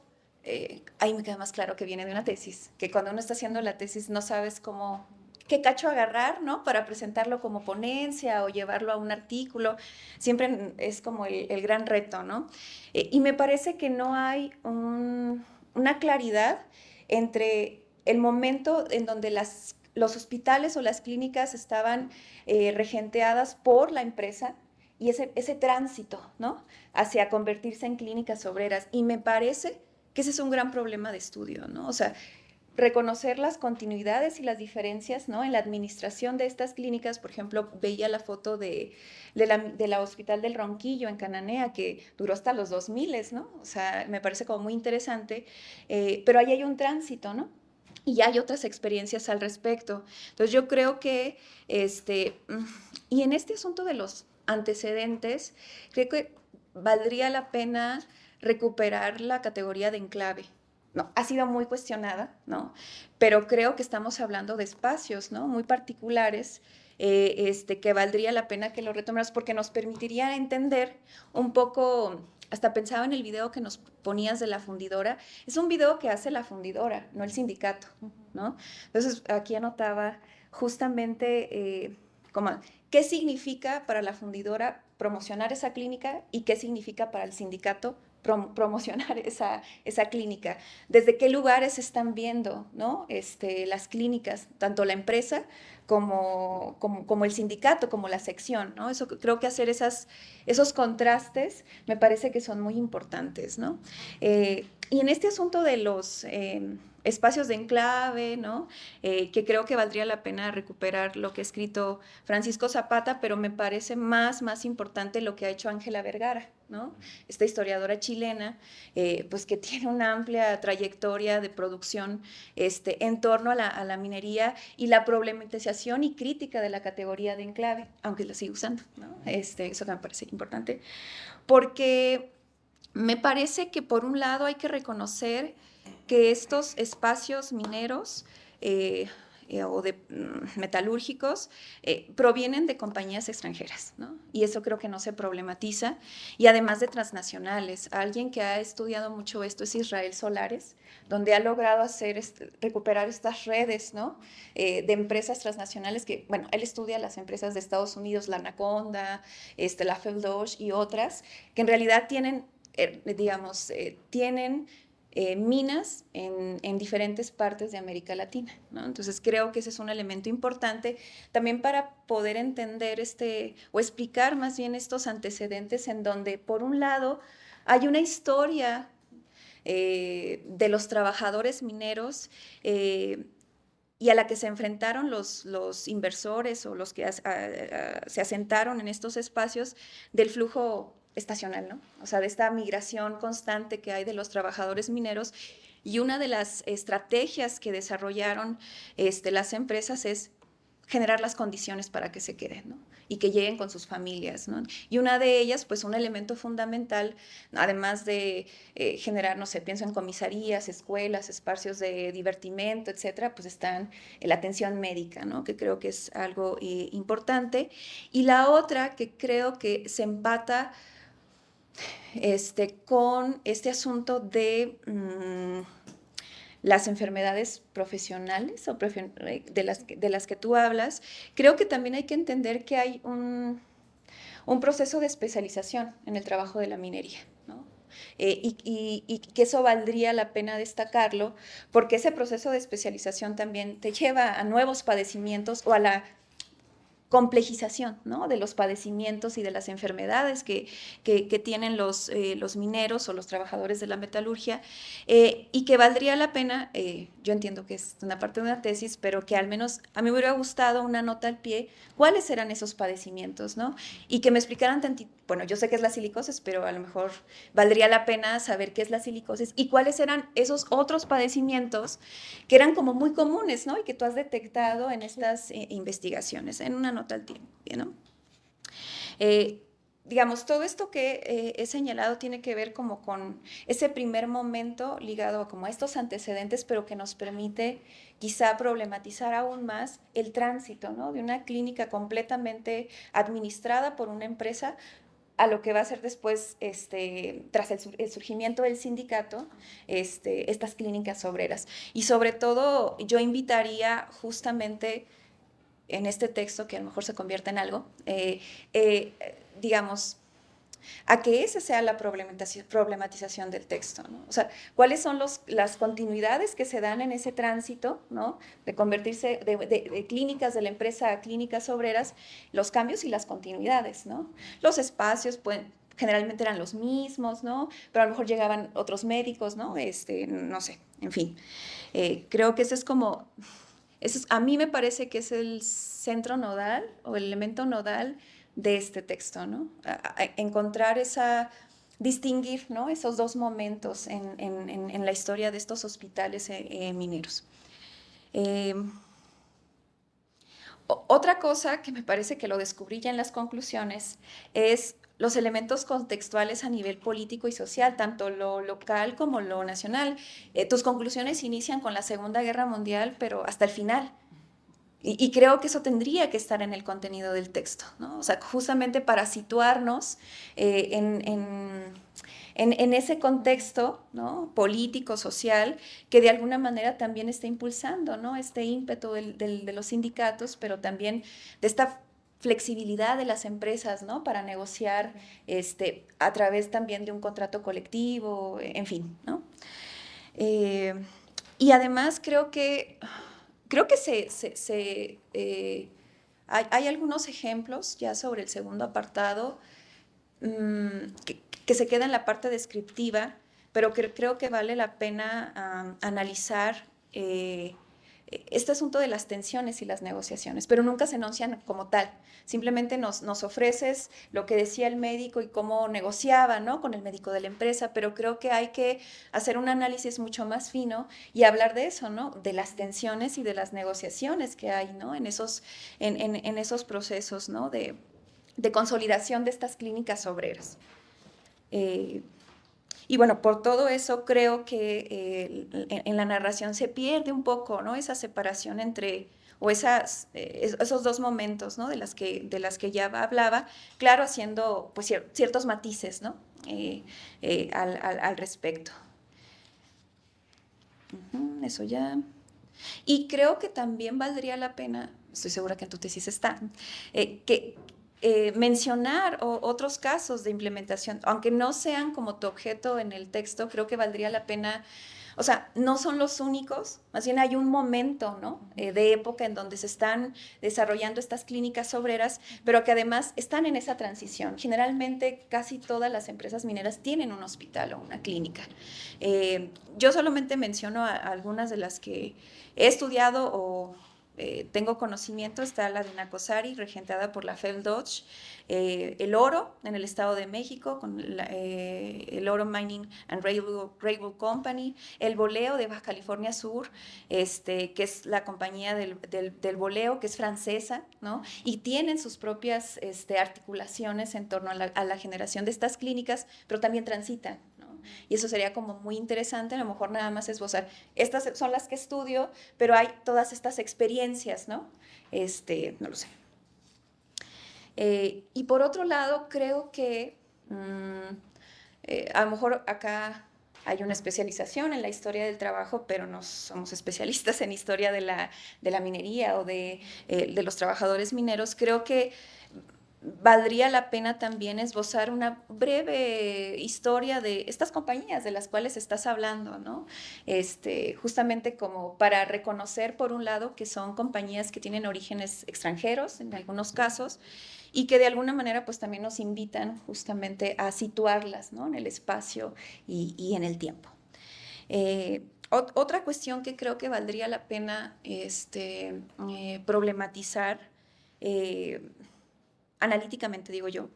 ahí me queda más claro que viene de una tesis, que cuando uno está haciendo la tesis no sabes qué cacho agarrar, ¿no?, para presentarlo como ponencia o llevarlo a un artículo. Siempre es como el gran reto, ¿no? Y me parece que no hay una claridad entre el momento en donde los hospitales o las clínicas estaban regenteadas por la empresa y ese tránsito, ¿no?, hacia convertirse en clínicas obreras. Y me parece que ese es un gran problema de estudio, ¿no? O sea, reconocer las continuidades y las diferencias, ¿no?, en la administración de estas clínicas. Por ejemplo, veía la foto de la Hospital del Ronquillo en Cananea, que duró hasta los 2000, ¿no? O sea, me parece como muy interesante, pero ahí hay un tránsito, ¿no? Y hay otras experiencias al respecto. Entonces yo creo que, y en este asunto de los antecedentes, creo que valdría la pena recuperar la categoría de enclave. No, ha sido muy cuestionada, ¿no? Pero creo que estamos hablando de espacios, ¿no?, muy particulares, que valdría la pena que lo retomáramos porque nos permitiría entender un poco. Hasta pensaba en el video que nos ponías de la fundidora. Es un video que hace la fundidora, no el sindicato, ¿no? Entonces, aquí anotaba justamente como, qué significa para la fundidora promocionar esa clínica y qué significa para el sindicato promocionar esa clínica. Desde qué lugares están viendo, ¿no?, las clínicas, tanto la empresa como el sindicato, como la sección, ¿no? Eso, creo que hacer esos contrastes me parece que son muy importantes, ¿no? Y en este asunto de los espacios de enclave, ¿no?, que creo que valdría la pena recuperar lo que ha escrito Francisco Zapata, pero me parece más importante lo que ha hecho Ángela Vergara, ¿no?, esta historiadora chilena, pues que tiene una amplia trayectoria de producción en torno a la minería y la problematización y crítica de la categoría de enclave, aunque la sigue usando, ¿no? Eso me parece importante, porque me parece que por un lado hay que reconocer que estos espacios mineros o de metalúrgicos provienen de compañías extranjeras, ¿no? Y eso creo que no se problematiza, y además de transnacionales. Alguien que ha estudiado mucho esto es Israel Solares, donde ha logrado recuperar estas redes, ¿no?, de empresas transnacionales que, bueno, él estudia las empresas de Estados Unidos, la Anaconda, la Feldosh y otras, que en realidad tienen, tienen minas en diferentes partes de América Latina, ¿no? Entonces creo que ese es un elemento importante también para poder entender o explicar más bien estos antecedentes en donde, por un lado, hay una historia de los trabajadores mineros y a la que se enfrentaron los inversores o los que se asentaron en estos espacios del flujo estacional, ¿no? O sea, de esta migración constante que hay de los trabajadores mineros. Y una de las estrategias que desarrollaron las empresas es generar las condiciones para que se queden, ¿no?, y que lleguen con sus familias, ¿no? Y una de ellas, pues un elemento fundamental, además de generar, no sé, pienso en comisarías, escuelas, espacios de divertimento, etcétera, pues están la atención médica, ¿no?, que creo que es algo importante. Y la otra que creo que se empata con este asunto de las enfermedades profesionales o de las que tú hablas, creo que también hay que entender que hay un proceso de especialización en el trabajo de la minería, ¿no? Y que eso valdría la pena destacarlo, porque ese proceso de especialización también te lleva a nuevos padecimientos o a la complejización, ¿no?, de los padecimientos y de las enfermedades que tienen los mineros o los trabajadores de la metalurgia, y que valdría la pena, yo entiendo que es una parte de una tesis, pero que al menos a mí me hubiera gustado una nota al pie, cuáles eran esos padecimientos, ¿no?, y que me explicaran bueno, yo sé qué es la silicosis, pero a lo mejor valdría la pena saber qué es la silicosis y cuáles eran esos otros padecimientos que eran como muy comunes, ¿no? Y que tú has detectado en estas investigaciones, en una nota al tiempo, ¿no? Digamos, todo esto que he señalado tiene que ver como con ese primer momento ligado a como a estos antecedentes, pero que nos permite quizá problematizar aún más el tránsito, ¿no? De una clínica completamente administrada por una empresa a lo que va a ser después, tras el surgimiento del sindicato, estas clínicas obreras. Y sobre todo, yo invitaría justamente en este texto, que a lo mejor se convierta en algo, digamos, a que esa sea la problematización del texto, ¿no? O sea, cuáles son las continuidades que se dan en ese tránsito, ¿no? De convertirse de clínicas de la empresa a clínicas obreras, los cambios y las continuidades, ¿no? Los espacios generalmente eran los mismos, ¿no? Pero a lo mejor llegaban otros médicos, ¿no? No sé, en fin. Creo que ese es como, a mí me parece que es el centro nodal o el elemento nodal de este texto, ¿no? Encontrar distinguir, ¿no? Esos dos momentos en la historia de estos hospitales mineros. Otra cosa que me parece que lo descubrí ya en las conclusiones es los elementos contextuales a nivel político y social, tanto lo local como lo nacional. Tus conclusiones inician con la Segunda Guerra Mundial, pero hasta el final. Y creo que eso tendría que estar en el contenido del texto, ¿no? O sea, justamente para situarnos en ese contexto, ¿no? Político, social, que de alguna manera también está impulsando, ¿no? Este ímpetu de los sindicatos, pero también de esta flexibilidad de las empresas, ¿no? Para negociar a través también de un contrato colectivo, en fin, ¿no? Y además creo que hay algunos ejemplos ya sobre el segundo apartado que se queda en la parte descriptiva, pero que creo que vale la pena analizar este asunto de las tensiones y las negociaciones, pero nunca se enuncian como tal. Simplemente nos ofreces lo que decía el médico y cómo negociaba, ¿no? Con el médico de la empresa, pero creo que hay que hacer un análisis mucho más fino y hablar de eso, ¿no? De las tensiones y de las negociaciones que hay, ¿no? En esos procesos, ¿no? De consolidación de estas clínicas obreras. Y bueno, por todo eso creo que en la narración se pierde un poco, ¿no? Esa separación entre, o esos dos momentos, ¿no? De las que ya hablaba, claro, haciendo pues ciertos matices, ¿no? Al respecto. Eso ya. Y creo que también valdría la pena, estoy segura que en tu tesis está, mencionar otros casos de implementación, aunque no sean como tu objeto en el texto, creo que valdría la pena, o sea, no son los únicos, más bien hay un momento, ¿no? De época en donde se están desarrollando estas clínicas obreras, pero que además están en esa transición. Generalmente casi todas las empresas mineras tienen un hospital o una clínica. Yo solamente menciono algunas de las que he estudiado o tengo conocimiento. Está la de Nacosari, regentada por la FELDOCH, el Oro, en el Estado de México, con el Oro Mining and Railroad Company, el Boleo de Baja California Sur, que es la compañía del boleo, que es francesa, ¿no? Y tienen sus propias articulaciones en torno a la generación de estas clínicas, pero también transitan, ¿no? Y eso sería como muy interesante, a lo mejor nada más esbozar. Estas son las que estudio, pero hay todas estas experiencias, ¿no? No lo sé. Y por otro lado, creo que a lo mejor acá hay una especialización en la historia del trabajo, pero no somos especialistas en historia de la minería o de los trabajadores mineros. Creo que valdría la pena también esbozar una breve historia de estas compañías de las cuales estás hablando, ¿no? Justamente como para reconocer, por un lado, que son compañías que tienen orígenes extranjeros, en algunos casos, y que de alguna manera pues también nos invitan justamente a situarlas, ¿no? En el espacio y en el tiempo. Otra cuestión que creo que valdría la pena problematizar, analíticamente digo yo,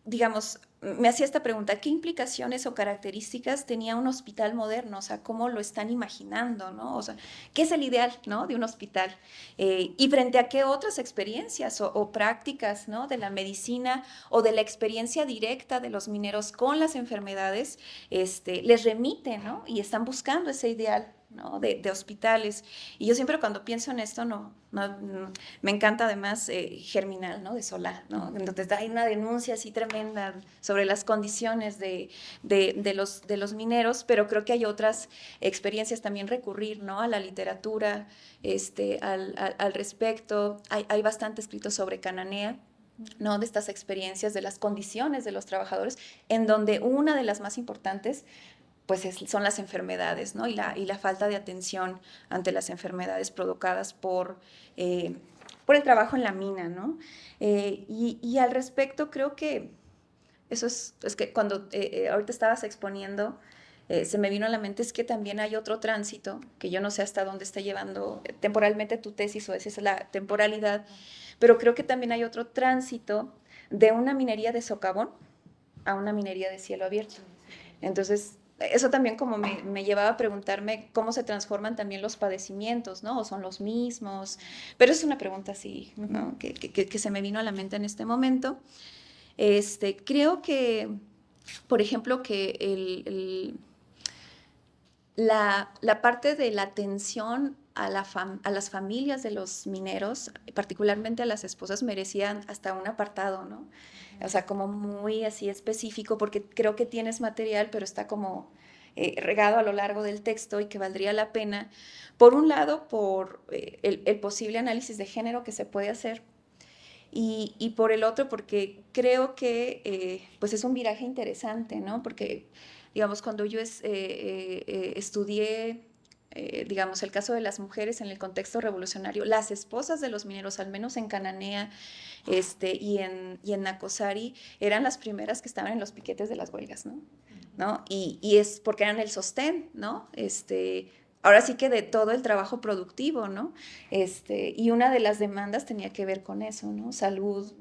digamos, me hacía esta pregunta: ¿qué implicaciones o características tenía un hospital moderno? O sea, ¿cómo lo están imaginando, no? O sea, ¿qué es el ideal, no, de un hospital? Y frente a qué otras experiencias o prácticas, ¿no?, de la medicina o de la experiencia directa de los mineros con las enfermedades, les remite, ¿no? Y están buscando ese ideal, ¿no?, de hospitales. Y yo siempre cuando pienso en esto, me encanta además Germinal, ¿no?, de Solá, ¿no? Entonces hay una denuncia así tremenda sobre las condiciones de los mineros, pero creo que hay otras experiencias también, recurrir, ¿no?, a la literatura al respecto. Hay bastante escrito sobre Cananea, ¿no?, de estas experiencias, de las condiciones de los trabajadores, en donde una de las más importantes pues son las enfermedades, ¿no?, y la falta de atención ante las enfermedades provocadas por el trabajo en la mina, ¿no? Y al respecto creo que eso es que cuando ahorita estabas exponiendo, se me vino a la mente, es que también hay otro tránsito, que yo no sé hasta dónde está llevando temporalmente tu tesis, o esa es la temporalidad, pero creo que también hay otro tránsito de una minería de socavón a una minería de cielo abierto. Entonces, eso también como me llevaba a preguntarme cómo se transforman también los padecimientos, ¿no? ¿O son los mismos? Pero es una pregunta así, ¿no?, que se me vino a la mente en este momento. Creo que, por ejemplo, que la parte de la atención a las familias de los mineros, particularmente a las esposas, merecían hasta un apartado, ¿no? O sea, como muy así específico, porque creo que tienes material, pero está como regado a lo largo del texto, y que valdría la pena, por un lado, por el posible análisis de género que se puede hacer, y por el otro, porque creo que pues es un viraje interesante, ¿no? Porque, digamos, cuando yo estudié, digamos, el caso de las mujeres en el contexto revolucionario, las esposas de los mineros, al menos en Cananea y en Nacozari, eran las primeras que estaban en los piquetes de las huelgas, ¿no? ¿No? Y es porque eran el sostén, ¿no? Ahora sí que de todo el trabajo productivo, ¿no? Y una de las demandas tenía que ver con eso, ¿no? Salud,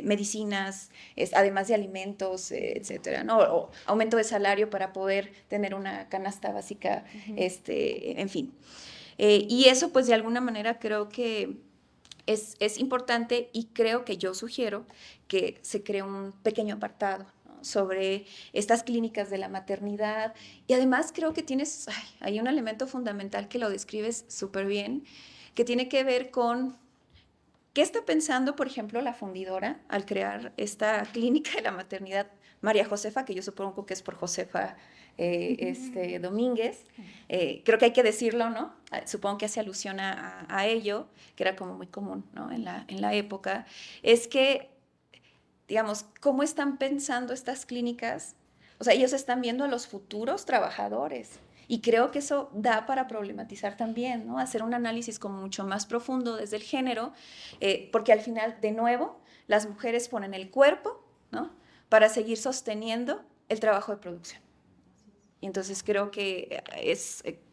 medicinas, además de alimentos, etcétera, ¿no? O aumento de salario para poder tener una canasta básica, en fin. Y eso, pues, de alguna manera creo que es importante, y creo que yo sugiero que se cree un pequeño apartado, ¿no?, sobre estas clínicas de la maternidad. Y además creo que hay un elemento fundamental que lo describes súper bien, que tiene que ver con qué está pensando, por ejemplo, la fundidora al crear esta clínica de la maternidad, María Josefa, que yo supongo que es por Josefa Domínguez. Creo que hay que decirlo, ¿no? Supongo que hace alusión a ello, que era como muy común, ¿no?, en la época. Es que, digamos, ¿cómo están pensando estas clínicas? O sea, ellos están viendo a los futuros trabajadores, y creo que eso da para problematizar también, ¿no?, hacer un análisis como mucho más profundo desde el género, porque al final, de nuevo, las mujeres ponen el cuerpo, ¿no?, para seguir sosteniendo el trabajo de producción. Y entonces creo que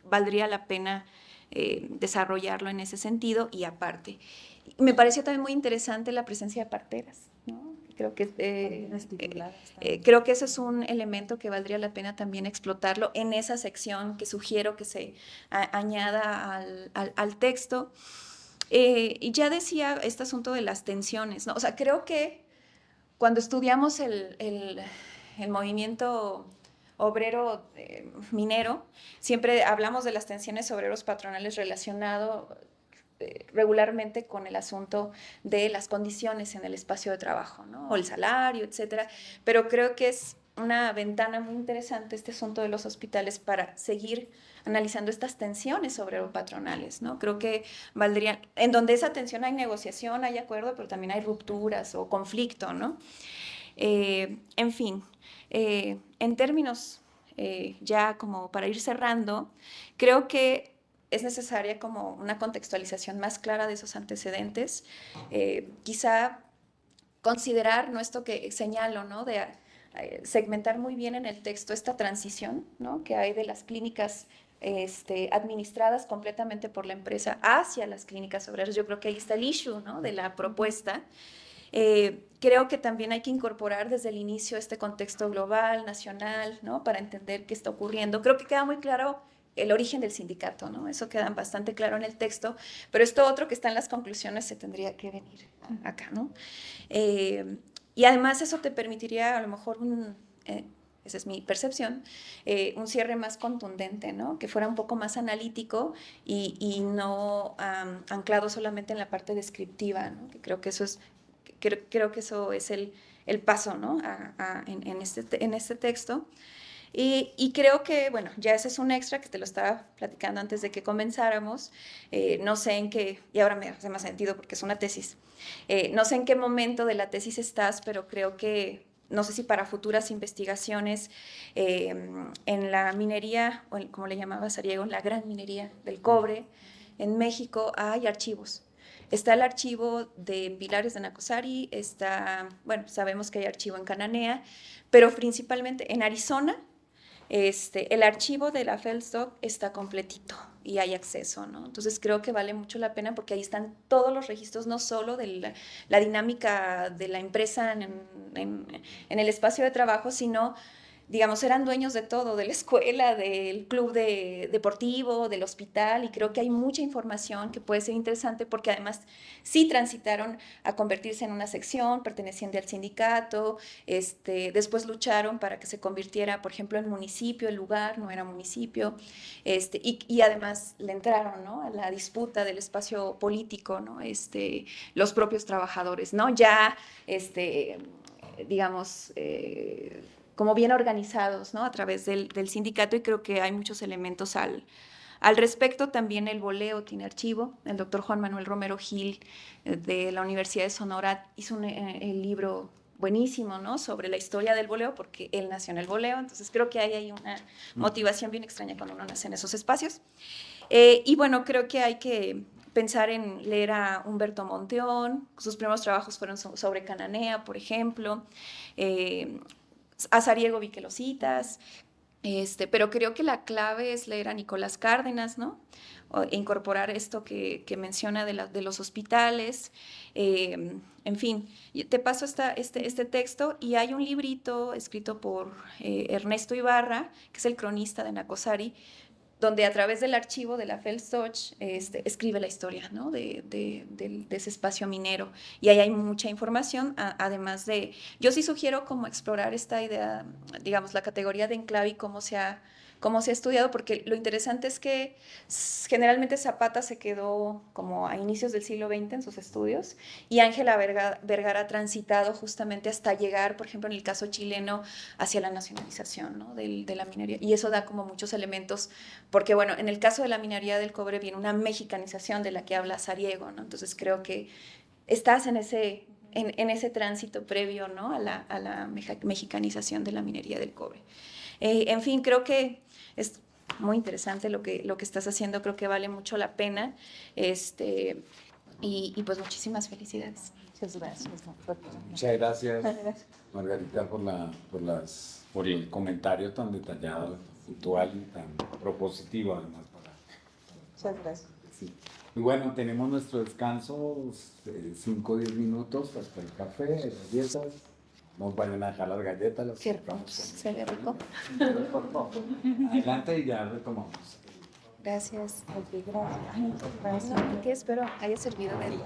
valdría la pena desarrollarlo en ese sentido. Y aparte, me pareció también muy interesante la presencia de parteras, ¿no? Creo que ese es un elemento que valdría la pena también explotarlo en esa sección que sugiero que se añada al texto. Y ya decía este asunto de las tensiones, ¿no? O sea, creo que cuando estudiamos el movimiento obrero minero, siempre hablamos de las tensiones obreros patronales relacionado regularmente con el asunto de las condiciones en el espacio de trabajo, ¿no?, o el salario, etcétera. Pero creo que es una ventana muy interesante este asunto de los hospitales para seguir analizando estas tensiones obrero-patronales, ¿no? Creo que valdría, en donde esa tensión hay negociación, hay acuerdo, pero también hay rupturas o conflicto, ¿no? En fin, en términos ya como para ir cerrando, creo que es necesaria como una contextualización más clara de esos antecedentes, quizá considerar, ¿no?, esto que señalo, ¿no?, de segmentar muy bien en el texto esta transición, ¿no?, que hay de las clínicas administradas completamente por la empresa hacia las clínicas obreras. Yo creo que ahí está el issue, ¿no?, de la propuesta. Creo que también hay que incorporar desde el inicio este contexto global, nacional, ¿no? Para entender qué está ocurriendo. Creo que queda muy claro el origen del sindicato, ¿no? Eso queda bastante claro en el texto, pero esto otro que está en las conclusiones se tendría que venir acá, ¿no? Y además eso te permitiría a lo mejor esa es mi percepción, un cierre más contundente, ¿no? Que fuera un poco más analítico y no anclado solamente en la parte descriptiva, ¿no? Que creo que eso es, creo que eso es el paso, ¿no? En este texto. Y creo que, bueno, ya ese es un extra que te lo estaba platicando antes de que comenzáramos. No sé en qué, y ahora me hace más sentido porque es una tesis. No sé en qué momento de la tesis estás, pero creo que, no sé si para futuras investigaciones en la minería, o como le llamaba Sariego, en la gran minería del cobre, en México hay archivos. Está el archivo de Pilares de Nacosari, está, bueno, sabemos que hay archivo en Cananea, pero principalmente en Arizona. El archivo de la Feldstock está completito y hay acceso, ¿no? Entonces creo que vale mucho la pena porque ahí están todos los registros, no solo de la dinámica de la empresa en el espacio de trabajo, sino, digamos, eran dueños de todo, de la escuela, del club deportivo, del hospital, y creo que hay mucha información que puede ser interesante porque además sí transitaron a convertirse en una sección perteneciente al sindicato, después lucharon para que se convirtiera, por ejemplo, en municipio, el lugar no era municipio, y además le entraron, ¿no? A la disputa del espacio político, ¿no? Los propios trabajadores, ¿no? Ya, digamos, como bien organizados, ¿no? A través del sindicato, y creo que hay muchos elementos al respecto. También el boleo tiene archivo. El doctor Juan Manuel Romero Gil de la Universidad de Sonora hizo el libro buenísimo, ¿no? Sobre la historia del boleo, porque él nació en el boleo. Entonces creo que ahí hay una motivación bien extraña cuando uno nace en esos espacios. Y bueno, creo que hay que pensar en leer a Humberto Monteón. Sus primeros trabajos fueron sobre Cananea, por ejemplo. A Sariego vi que lo citas, pero creo que la clave es leer a Nicolás Cárdenas, ¿no? E incorporar esto que menciona de los hospitales. En fin, te paso este texto, y hay un librito escrito por Ernesto Ibarra, que es el cronista de Nacosari, donde a través del archivo de la Feldstock escribe la historia, ¿no? de ese espacio minero. Y ahí hay mucha información, además de... Yo sí sugiero como explorar esta idea, digamos, la categoría de enclave y cómo se ha estudiado, porque lo interesante es que generalmente Zapata se quedó como a inicios del siglo XX en sus estudios, y Ángela Vergara ha transitado justamente hasta llegar, por ejemplo, en el caso chileno, hacia la nacionalización, ¿no? de la minería. Y eso da como muchos elementos, porque bueno, en el caso de la minería del cobre viene una mexicanización de la que habla Sariego, ¿no? Entonces creo que estás en ese tránsito previo, ¿no? a la mexicanización de la minería del cobre. En fin, creo que es muy interesante lo que estás haciendo, creo que vale mucho la pena, y pues muchísimas felicidades. Muchas gracias. Muchas gracias, Margarita, por el comentario tan detallado, puntual y tan propositivo, además. Muchas gracias. Sí. Y bueno, tenemos nuestro descanso, 5 o 10 minutos hasta el café, las galletas. Nos vayan a dejar las galletas. Las Qué rico, se ve rico. Adelante y ya retomamos. Gracias. Gracias. ¿Qué espero haya servido de algo?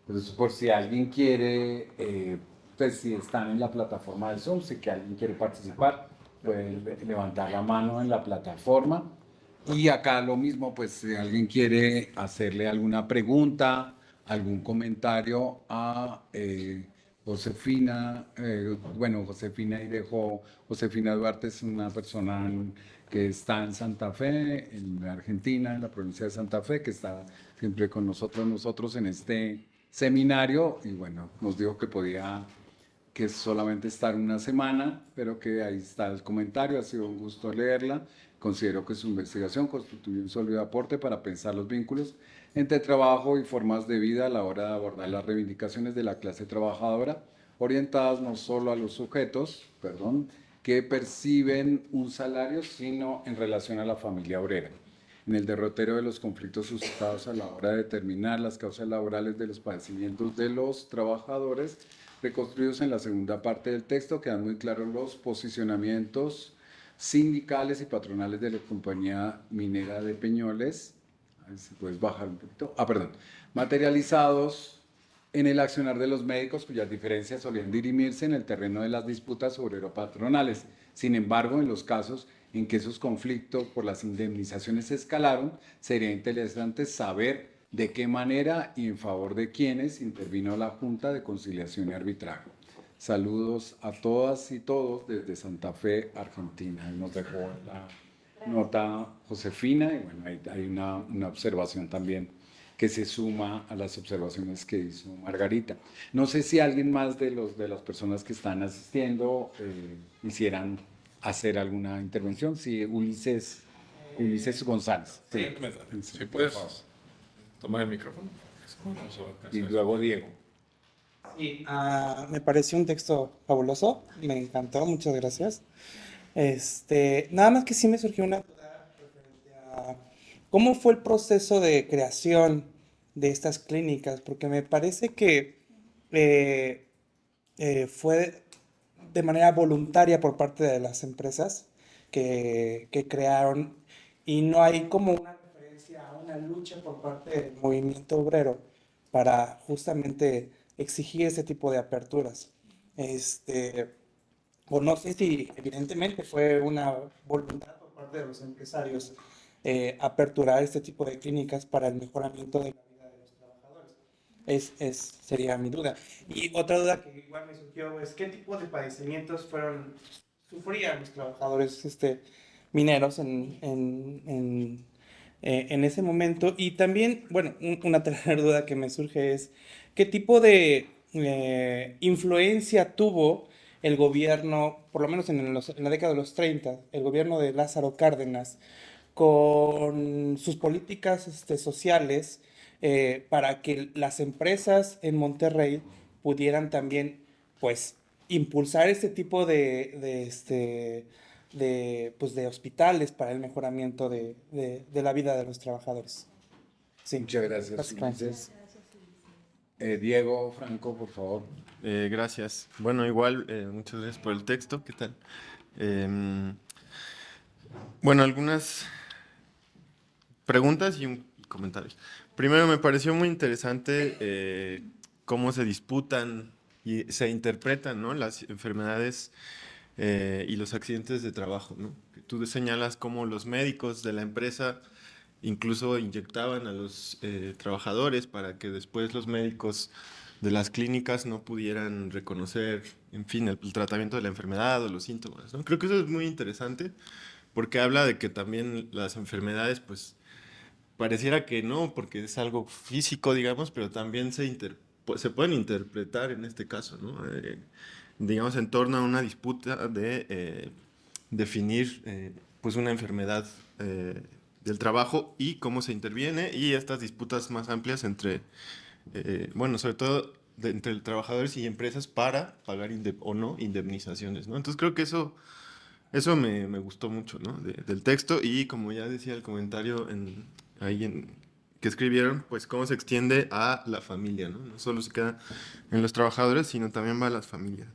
Entonces, por si alguien quiere, pues si están en la plataforma de Zoom, si que alguien quiere participar, pueden levantar la mano en la plataforma. Y acá lo mismo, pues si alguien quiere hacerle alguna pregunta algún comentario a Josefina. Bueno, Josefina Irejo, Josefina Duarte es una persona que está en Santa Fe, en Argentina, en la provincia de Santa Fe, que está siempre con nosotros en este seminario, y bueno, nos dijo que es solamente estar una semana, pero que ahí está el comentario, ha sido un gusto leerla. Considero que su investigación constituye un sólido aporte para pensar los vínculos entre trabajo y formas de vida a la hora de abordar las reivindicaciones de la clase trabajadora, orientadas no solo a los sujetos, que perciben un salario, sino en relación a la familia obrera. En el derrotero de los conflictos suscitados a la hora de determinar las causas laborales de los padecimientos de los trabajadores, reconstruidos en la segunda parte del texto, quedan muy claros los posicionamientos sindicales y patronales de la compañía minera de Peñoles, a ver si puedes bajar un poquito, materializados en el accionar de los médicos, cuyas diferencias solían dirimirse en el terreno de las disputas obrero-patronales. Sin embargo, en los casos en que esos conflictos por las indemnizaciones escalaron, sería interesante saber de qué manera y en favor de quiénes intervino la Junta de Conciliación y Arbitraje. Saludos a todas y todos desde Santa Fe, Argentina. Nos dejó la nota Josefina, y bueno, hay una observación también que se suma a las observaciones que hizo Margarita. No sé si alguien más de las personas que están asistiendo quisieran hacer alguna intervención. Sí, Ulises González. Sí, si puedes tomar el micrófono. Y luego Diego. Sí, me pareció un texto fabuloso, me encantó, muchas gracias. Nada más que sí me surgió una duda referente a cómo fue el proceso de creación de estas clínicas, porque me parece que fue de manera voluntaria por parte de las empresas que crearon, y no hay como una referencia a una lucha por parte del movimiento obrero para justamente exigir ese tipo de aperturas. O no sé si evidentemente fue una voluntad por parte de los empresarios aperturar este tipo de clínicas para el mejoramiento de la vida de los trabajadores. Sería mi duda. Y otra duda que igual me surgió es qué tipo de padecimientos sufrían los trabajadores mineros en ese momento. Y también, bueno, una tercera duda que me surge es qué tipo de influencia tuvo el gobierno, por lo menos en la década de los 30, el gobierno de Lázaro Cárdenas, con sus políticas sociales para que las empresas en Monterrey pudieran también, pues, impulsar este tipo de hospitales para el mejoramiento de la vida de los trabajadores. Sí. Muchas gracias, Ulises. Diego Franco, por favor. Gracias. Bueno, igual, muchas gracias por el texto. ¿Qué tal? Bueno, algunas preguntas y comentarios. Primero, me pareció muy interesante cómo se disputan y se interpretan, ¿no?, las enfermedades y los accidentes de trabajo, ¿no? Tú señalas cómo los médicos de la empresa incluso inyectaban a los trabajadores para que después los médicos de las clínicas no pudieran reconocer, en fin, el tratamiento de la enfermedad o los síntomas, ¿no? Creo que eso es muy interesante porque habla de que también las enfermedades, pues, pareciera que no, porque es algo físico, digamos, pero también se pueden interpretar en este caso, ¿no? Digamos, en torno a una disputa de definir pues una enfermedad del trabajo y cómo se interviene, y estas disputas más amplias entre, bueno, sobre todo entre trabajadores y empresas para pagar o no indemnizaciones, ¿no? Entonces creo que eso me gustó mucho, ¿no?, del texto, y como ya decía el comentario que escribieron, pues cómo se extiende a la familia, ¿no? No solo se queda en los trabajadores, sino también va a las familias.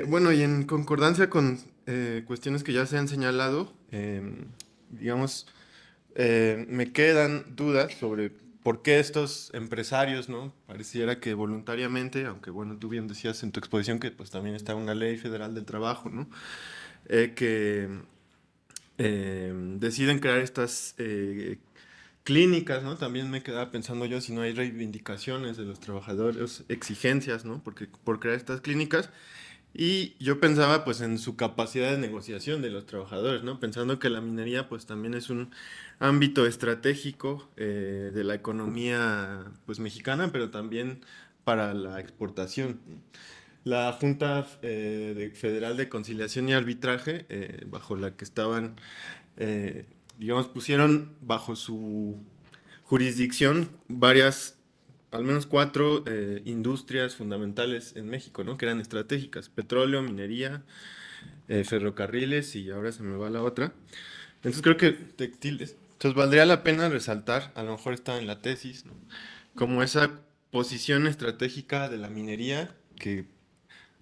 Bueno, y en concordancia con cuestiones que ya se han señalado, digamos, me quedan dudas sobre por qué estos empresarios, ¿no?, pareciera que voluntariamente, aunque bueno, tú bien decías en tu exposición que pues también está una ley federal del trabajo, ¿no?, que deciden crear estas clínicas, ¿no? También me quedaba pensando yo si no hay reivindicaciones de los trabajadores, exigencias, ¿no? Porque, por crear estas clínicas. Y yo pensaba pues en su capacidad de negociación de los trabajadores, ¿no? Pensando que la minería pues también es un ámbito estratégico de la economía pues mexicana, pero también para la exportación. La Junta Federal de Conciliación y Arbitraje, bajo la que estaban, digamos, pusieron bajo su jurisdicción varias, al menos 4 industrias fundamentales en México, ¿no? Que eran estratégicas: petróleo, minería, ferrocarriles y ahora se me va la otra. Entonces creo que textiles. Entonces valdría la pena resaltar, a lo mejor está en la tesis, ¿no? Como esa posición estratégica de la minería que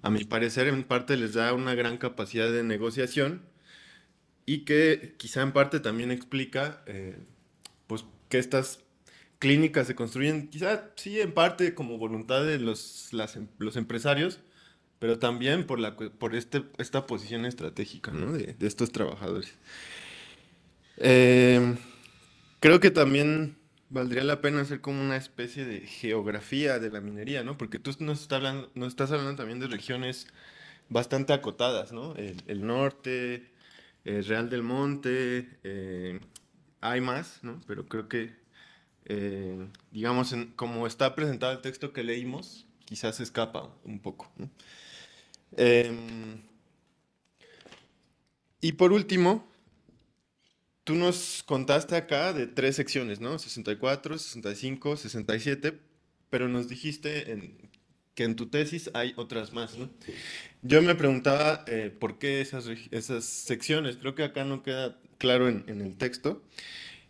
a mi parecer en parte les da una gran capacidad de negociación y que quizá en parte también explica pues que estas clínicas se construyen, quizá sí en parte como voluntad de los empresarios, pero también por esta posición estratégica, ¿no? de estos trabajadores. Eh, Creo que también valdría la pena hacer como una especie de geografía de la minería, ¿no? Porque tú nos estás hablando también de regiones bastante acotadas, ¿no? El norte, Real del Monte, hay más, ¿no? Pero creo que, digamos, como está presentado el texto que leímos, quizás se escapa un poco, ¿no? Em, y por último, tú nos contaste acá de 3 secciones, ¿no? 64, 65, 67, pero nos dijiste que en tu tesis hay otras más, ¿no? Yo me preguntaba por qué esas secciones. Creo que acá no queda claro en el texto.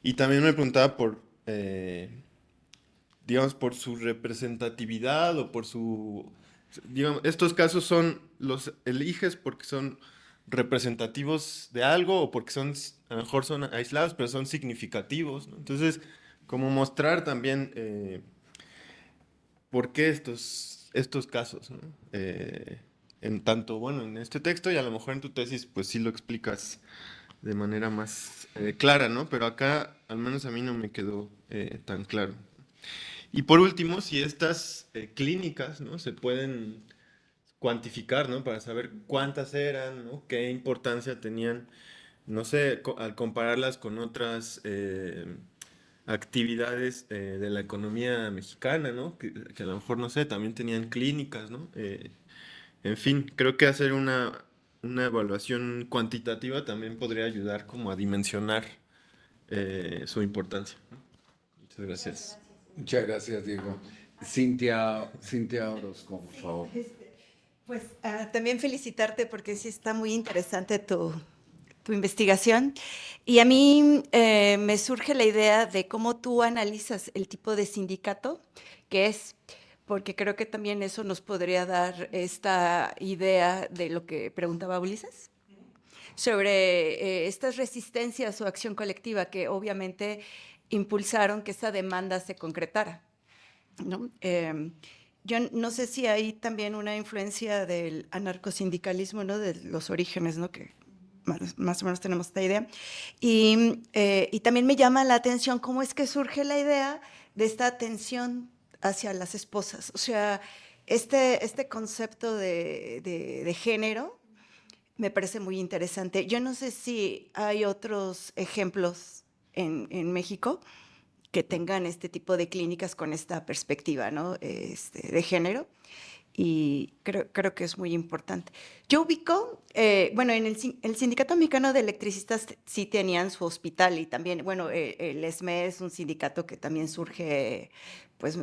Y también me preguntaba digamos, por su representatividad o por su... Digamos, estos casos los eliges porque son representativos de algo o porque a lo mejor son aislados, pero son significativos, ¿no? Entonces, como mostrar también por qué estos casos, ¿no? En tanto, bueno, en este texto y a lo mejor en tu tesis, pues sí lo explicas de manera más clara, ¿no? Pero acá, al menos a mí no me quedó tan claro. Y por último, si estas clínicas, ¿no? Se pueden cuantificar, ¿no? Para saber cuántas eran, ¿no? Qué importancia tenían, no sé, al compararlas con otras actividades de la economía mexicana, ¿no? Que a lo mejor, no sé, también tenían clínicas, ¿no? En fin, creo que hacer una evaluación cuantitativa también podría ayudar como a dimensionar su importancia, ¿no? Muchas gracias. Muchas gracias, Diego. Cintia Orozco, por favor. Pues también felicitarte porque sí está muy interesante tu investigación. Y a mí me surge la idea de cómo tú analizas el tipo de sindicato que es, porque creo que también eso nos podría dar esta idea de lo que preguntaba Ulises, sobre estas resistencias o acción colectiva que obviamente impulsaron que esa demanda se concretara, ¿no? Yo no sé si hay también una influencia del anarcosindicalismo, ¿no? De los orígenes, ¿no? Que más o menos tenemos esta idea. Y también me llama la atención cómo es que surge la idea de esta atención hacia las esposas. O sea, este concepto de género me parece muy interesante. Yo no sé si hay otros ejemplos en México que tengan este tipo de clínicas con esta perspectiva, ¿no? De género, y creo que es muy importante. Yo ubico, bueno, en el Sindicato Mexicano de Electricistas sí tenían su hospital y también, bueno, el ESME es un sindicato que también surge, pues,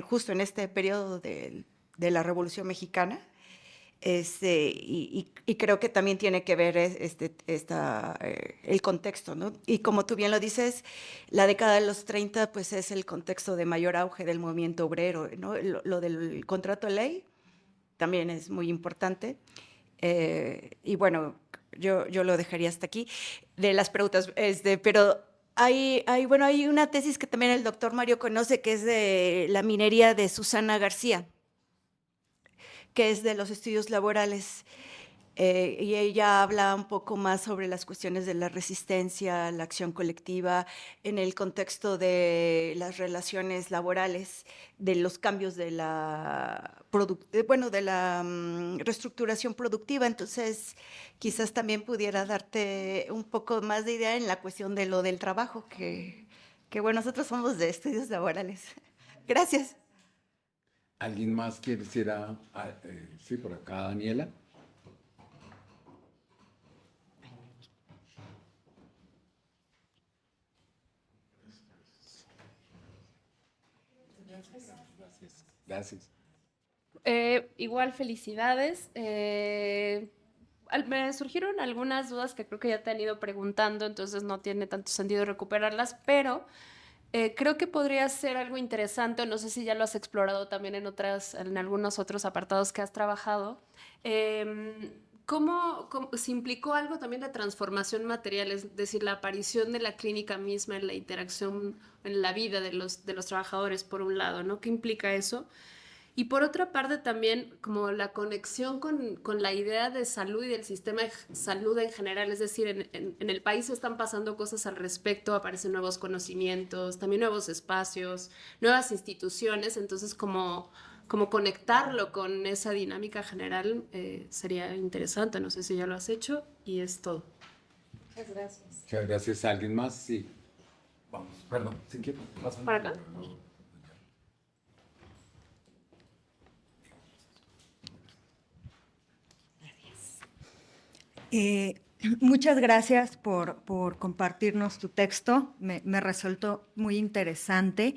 justo en este periodo de la Revolución Mexicana. Y creo que también tiene que ver el contexto, ¿no? Y como tú bien lo dices, la década de los 30 pues es el contexto de mayor auge del movimiento obrero, ¿no? Lo del contrato de ley también es muy importante. Y bueno, yo lo dejaría hasta aquí de las preguntas, pero hay una tesis que también el doctor Mario conoce, que es de la minería de Susana García, que es de los estudios laborales. y ella habla un poco más sobre las cuestiones de la resistencia, la acción colectiva, en el contexto de las relaciones laborales, de los cambios de la, de la reestructuración productiva. Entonces, quizás también pudiera darte un poco más de idea en la cuestión de lo del trabajo, que bueno, nosotros somos de estudios laborales. Gracias. ¿Alguien más quisiera? Sí, por acá, Daniela. Gracias. Igual felicidades. Me surgieron algunas dudas que creo que ya te han ido preguntando, entonces no tiene tanto sentido recuperarlas, pero creo que podría ser algo interesante, o no sé si ya lo has explorado también en algunos otros apartados que has trabajado. Se implicó algo también de transformación material, es decir, la aparición de la clínica misma en la interacción, en la vida de los trabajadores, por un lado, ¿no? ¿Qué implica eso? Y por otra parte también como la conexión con la idea de salud y del sistema de salud en general, es decir, en el país están pasando cosas al respecto, aparecen nuevos conocimientos, también nuevos espacios, nuevas instituciones, entonces como conectarlo con esa dinámica general sería interesante, no sé si ya lo has hecho y es todo. Muchas gracias. Muchas gracias. ¿Alguien más? Sí. Vamos, perdón, si quieres, pásame. ¿Para acá? Muchas gracias por compartirnos tu texto, me resultó muy interesante.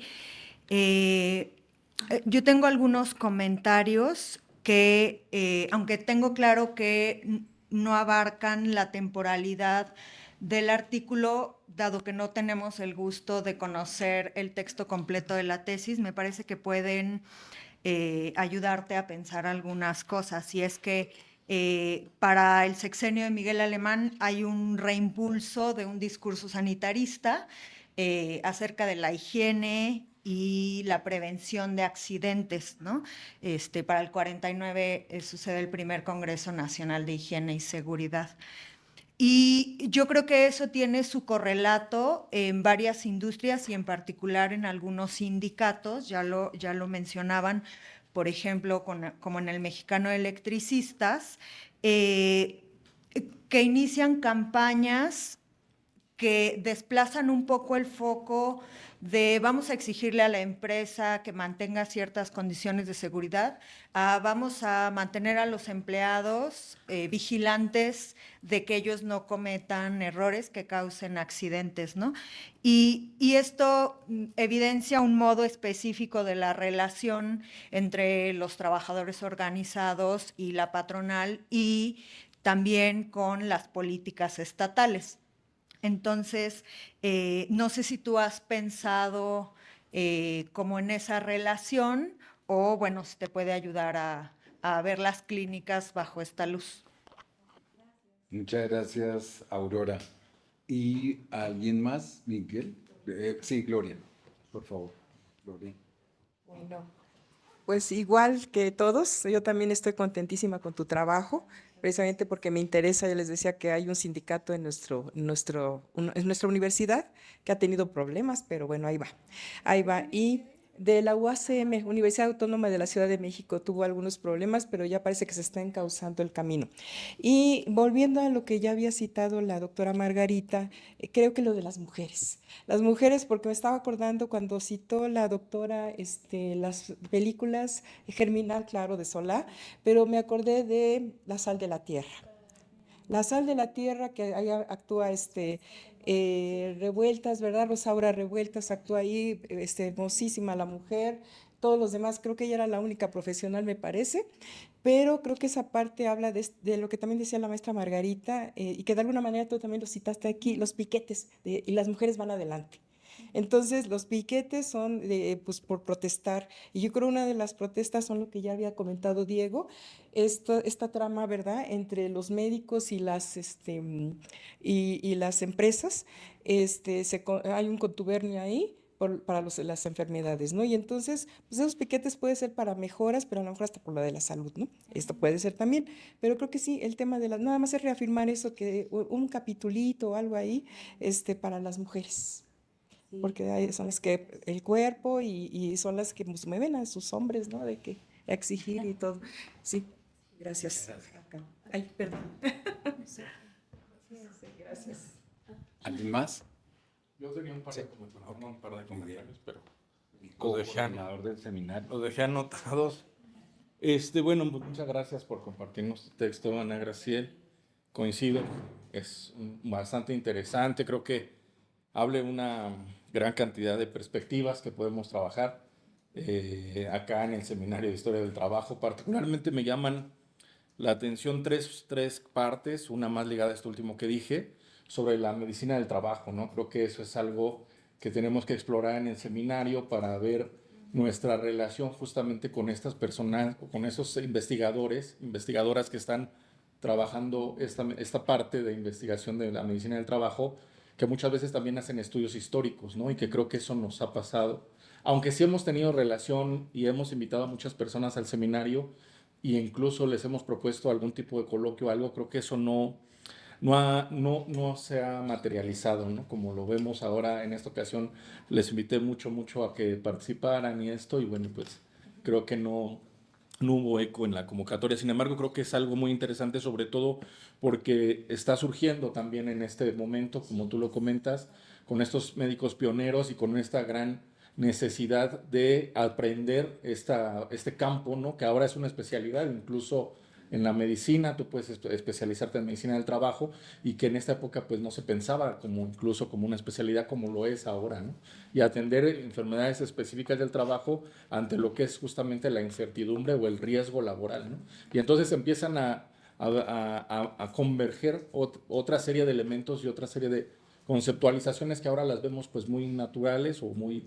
Yo tengo algunos comentarios que, aunque tengo claro que no abarcan la temporalidad del artículo, dado que no tenemos el gusto de conocer el texto completo de la tesis, me parece que pueden ayudarte a pensar algunas cosas. Y es que para el sexenio de Miguel Alemán hay un reimpulso de un discurso sanitarista acerca de la higiene y la prevención de accidentes, ¿no? Para el 49 sucede el primer Congreso Nacional de Higiene y Seguridad. Y yo creo que eso tiene su correlato en varias industrias y en particular en algunos sindicatos, ya lo mencionaban, por ejemplo, como en el Mexicano de Electricistas, que inician campañas que desplazan un poco el foco de vamos a exigirle a la empresa que mantenga ciertas condiciones de seguridad, vamos a mantener a los empleados vigilantes de que ellos no cometan errores que causen accidentes, ¿no? Y esto evidencia un modo específico de la relación entre los trabajadores organizados y la patronal y también con las políticas estatales. Entonces, no sé si tú has pensado como en esa relación o, bueno, si te puede ayudar a ver las clínicas bajo esta luz. Muchas gracias, Aurora. ¿Y alguien más, Miguel? Sí, Gloria, por favor. Gloria. Bueno, pues igual que todos, yo también estoy contentísima con tu trabajo, precisamente porque me interesa, yo les decía que hay un sindicato en nuestra universidad que ha tenido problemas, pero bueno, ahí va, ahí va. Y de la UACM, Universidad Autónoma de la Ciudad de México, tuvo algunos problemas, pero ya parece que se está encauzando el camino. Y volviendo a lo que ya había citado la doctora Margarita, creo que lo de las mujeres, porque me estaba acordando cuando citó la doctora las películas Germinal, claro, de Solá, pero me acordé de La sal de la tierra. La sal de la tierra, que ahí actúa Revueltas, ¿verdad? Rosaura Revueltas actúa ahí, hermosísima la mujer. Todos los demás, creo que ella era la única profesional, me parece, pero creo que esa parte habla de lo que también decía la maestra Margarita, y que de alguna manera tú también lo citaste aquí, los piquetes, y las mujeres van adelante. Entonces, los piquetes son pues, por protestar, y yo creo una de las protestas son lo que ya había comentado Diego, esta trama, ¿verdad?, entre los médicos y las empresas, hay un contubernio ahí, las enfermedades, ¿no? Y entonces, pues esos piquetes puede ser para mejoras, pero a lo mejor hasta por lo de la salud, ¿no? Esto puede ser también, pero creo que sí, el tema de nada más es reafirmar eso, que un capitulito o algo ahí, para las mujeres. Porque son las que el cuerpo y son las que pues, mueven a sus hombres, ¿no? De que exigir y todo. Sí, gracias. Acá. Ay, perdón. Sí, gracias. ¿Alguien más? Yo tenía un par de comentarios, no un par de comentarios, pero Coordinador del seminario. los dejé anotados. Bueno, pues muchas gracias por compartirnos tu texto, Ana Graciel. Coincido, es bastante interesante. Creo que hable una gran cantidad de perspectivas que podemos trabajar acá en el Seminario de Historia del Trabajo. Particularmente me llaman la atención tres partes, una más ligada a esto último que dije, sobre la medicina del trabajo, ¿no? Creo que eso es algo que tenemos que explorar en el seminario para ver nuestra relación justamente con estas personas, con esos investigadores, investigadoras que están trabajando esta parte de investigación de la medicina del trabajo, que muchas veces también hacen estudios históricos, ¿no? Y que creo que eso nos ha pasado. Aunque sí hemos tenido relación y hemos invitado a muchas personas al seminario e incluso les hemos propuesto algún tipo de coloquio o algo, creo que eso no se ha materializado, ¿no? Como lo vemos ahora en esta ocasión, les invité mucho a que participaran y esto, y bueno, pues creo que no hubo eco en la convocatoria. Sin embargo, creo que es algo muy interesante, sobre todo porque está surgiendo también en este momento, como tú lo comentas, con estos médicos pioneros y con esta gran necesidad de aprender este campo, ¿no? Que ahora es una especialidad, incluso en la medicina, tú puedes especializarte en medicina del trabajo, y que en esta época pues no se pensaba incluso como una especialidad como lo es ahora, ¿no? Y atender enfermedades específicas del trabajo ante lo que es justamente la incertidumbre o el riesgo laboral, ¿no? Y entonces empiezan a converger otra serie de elementos y otra serie de conceptualizaciones que ahora las vemos pues muy naturales o muy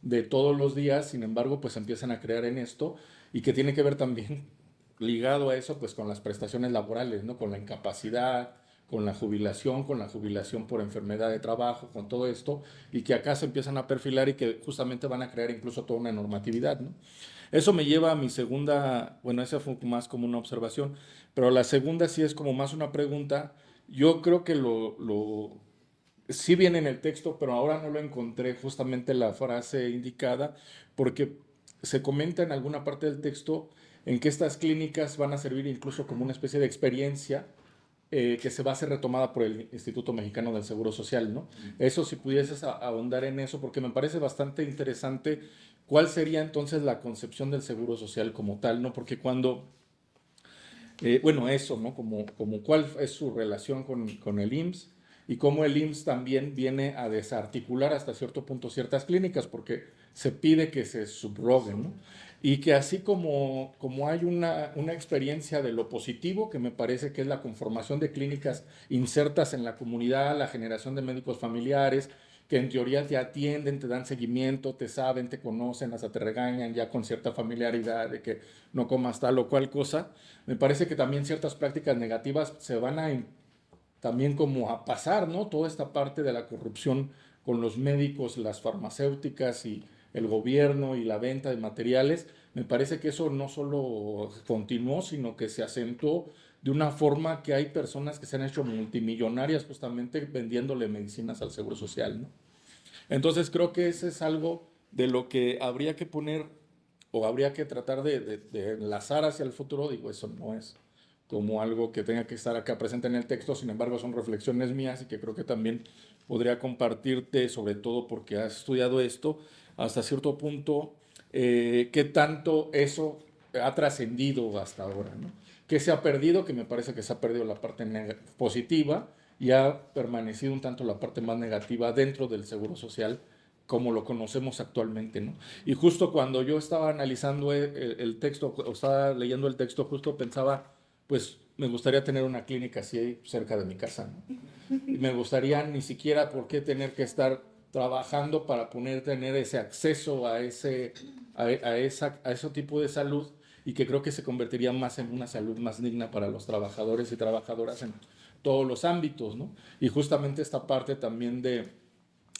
de todos los días, sin embargo pues empiezan a crear en esto, y que tiene que ver también ligado a eso, pues con las prestaciones laborales, ¿no? Con la incapacidad, con la jubilación por enfermedad de trabajo, con todo esto, y que acá se empiezan a perfilar y que justamente van a crear incluso toda una normatividad, ¿no? Eso me lleva a mi segunda, bueno, esa fue más como una observación, pero la segunda sí es como más una pregunta. Yo creo que sí viene en el texto, pero ahora no lo encontré justamente la frase indicada, porque se comenta en alguna parte del texto en que estas clínicas van a servir incluso como una especie de experiencia que se va a ser retomada por el Instituto Mexicano del Seguro Social, ¿no? Eso, si pudieses ahondar en eso, porque me parece bastante interesante cuál sería entonces la concepción del Seguro Social como tal, ¿no? Porque cuando, bueno, eso, ¿no? Como cuál es su relación con el IMSS, y cómo el IMSS también viene a desarticular hasta cierto punto ciertas clínicas, porque se pide que se subroguen, ¿no? Y que así como hay una experiencia de lo positivo, que me parece que es la conformación de clínicas insertas en la comunidad, la generación de médicos familiares, que en teoría te atienden, te dan seguimiento, te saben, te conocen, hasta te regañan ya con cierta familiaridad de que no comas tal o cual cosa. Me parece que también ciertas prácticas negativas se van también como a pasar, ¿no? Toda esta parte de la corrupción con los médicos, las farmacéuticas y el gobierno y la venta de materiales, me parece que eso no solo continuó, sino que se acentuó de una forma que hay personas que se han hecho multimillonarias justamente vendiéndole medicinas al Seguro Social, ¿no? Entonces creo que ese es algo de lo que habría que poner o habría que tratar de enlazar hacia el futuro. Digo, eso no es como algo que tenga que estar acá presente en el texto, sin embargo son reflexiones mías y que creo que también podría compartirte, sobre todo porque has estudiado esto, hasta cierto punto, qué tanto eso ha trascendido hasta ahora, ¿no? ¿Qué se ha perdido? Que me parece que se ha perdido la parte positiva y ha permanecido un tanto la parte más negativa dentro del Seguro Social como lo conocemos actualmente, ¿no? Y justo cuando yo estaba analizando el texto, o estaba leyendo el texto, justo pensaba, pues me gustaría tener una clínica así cerca de mi casa, ¿no? Y me gustaría ni siquiera por qué tener que estar trabajando para poder tener ese acceso a ese tipo de salud, y que creo que se convertiría más en una salud más digna para los trabajadores y trabajadoras en todos los ámbitos, ¿no? Y justamente esta parte también de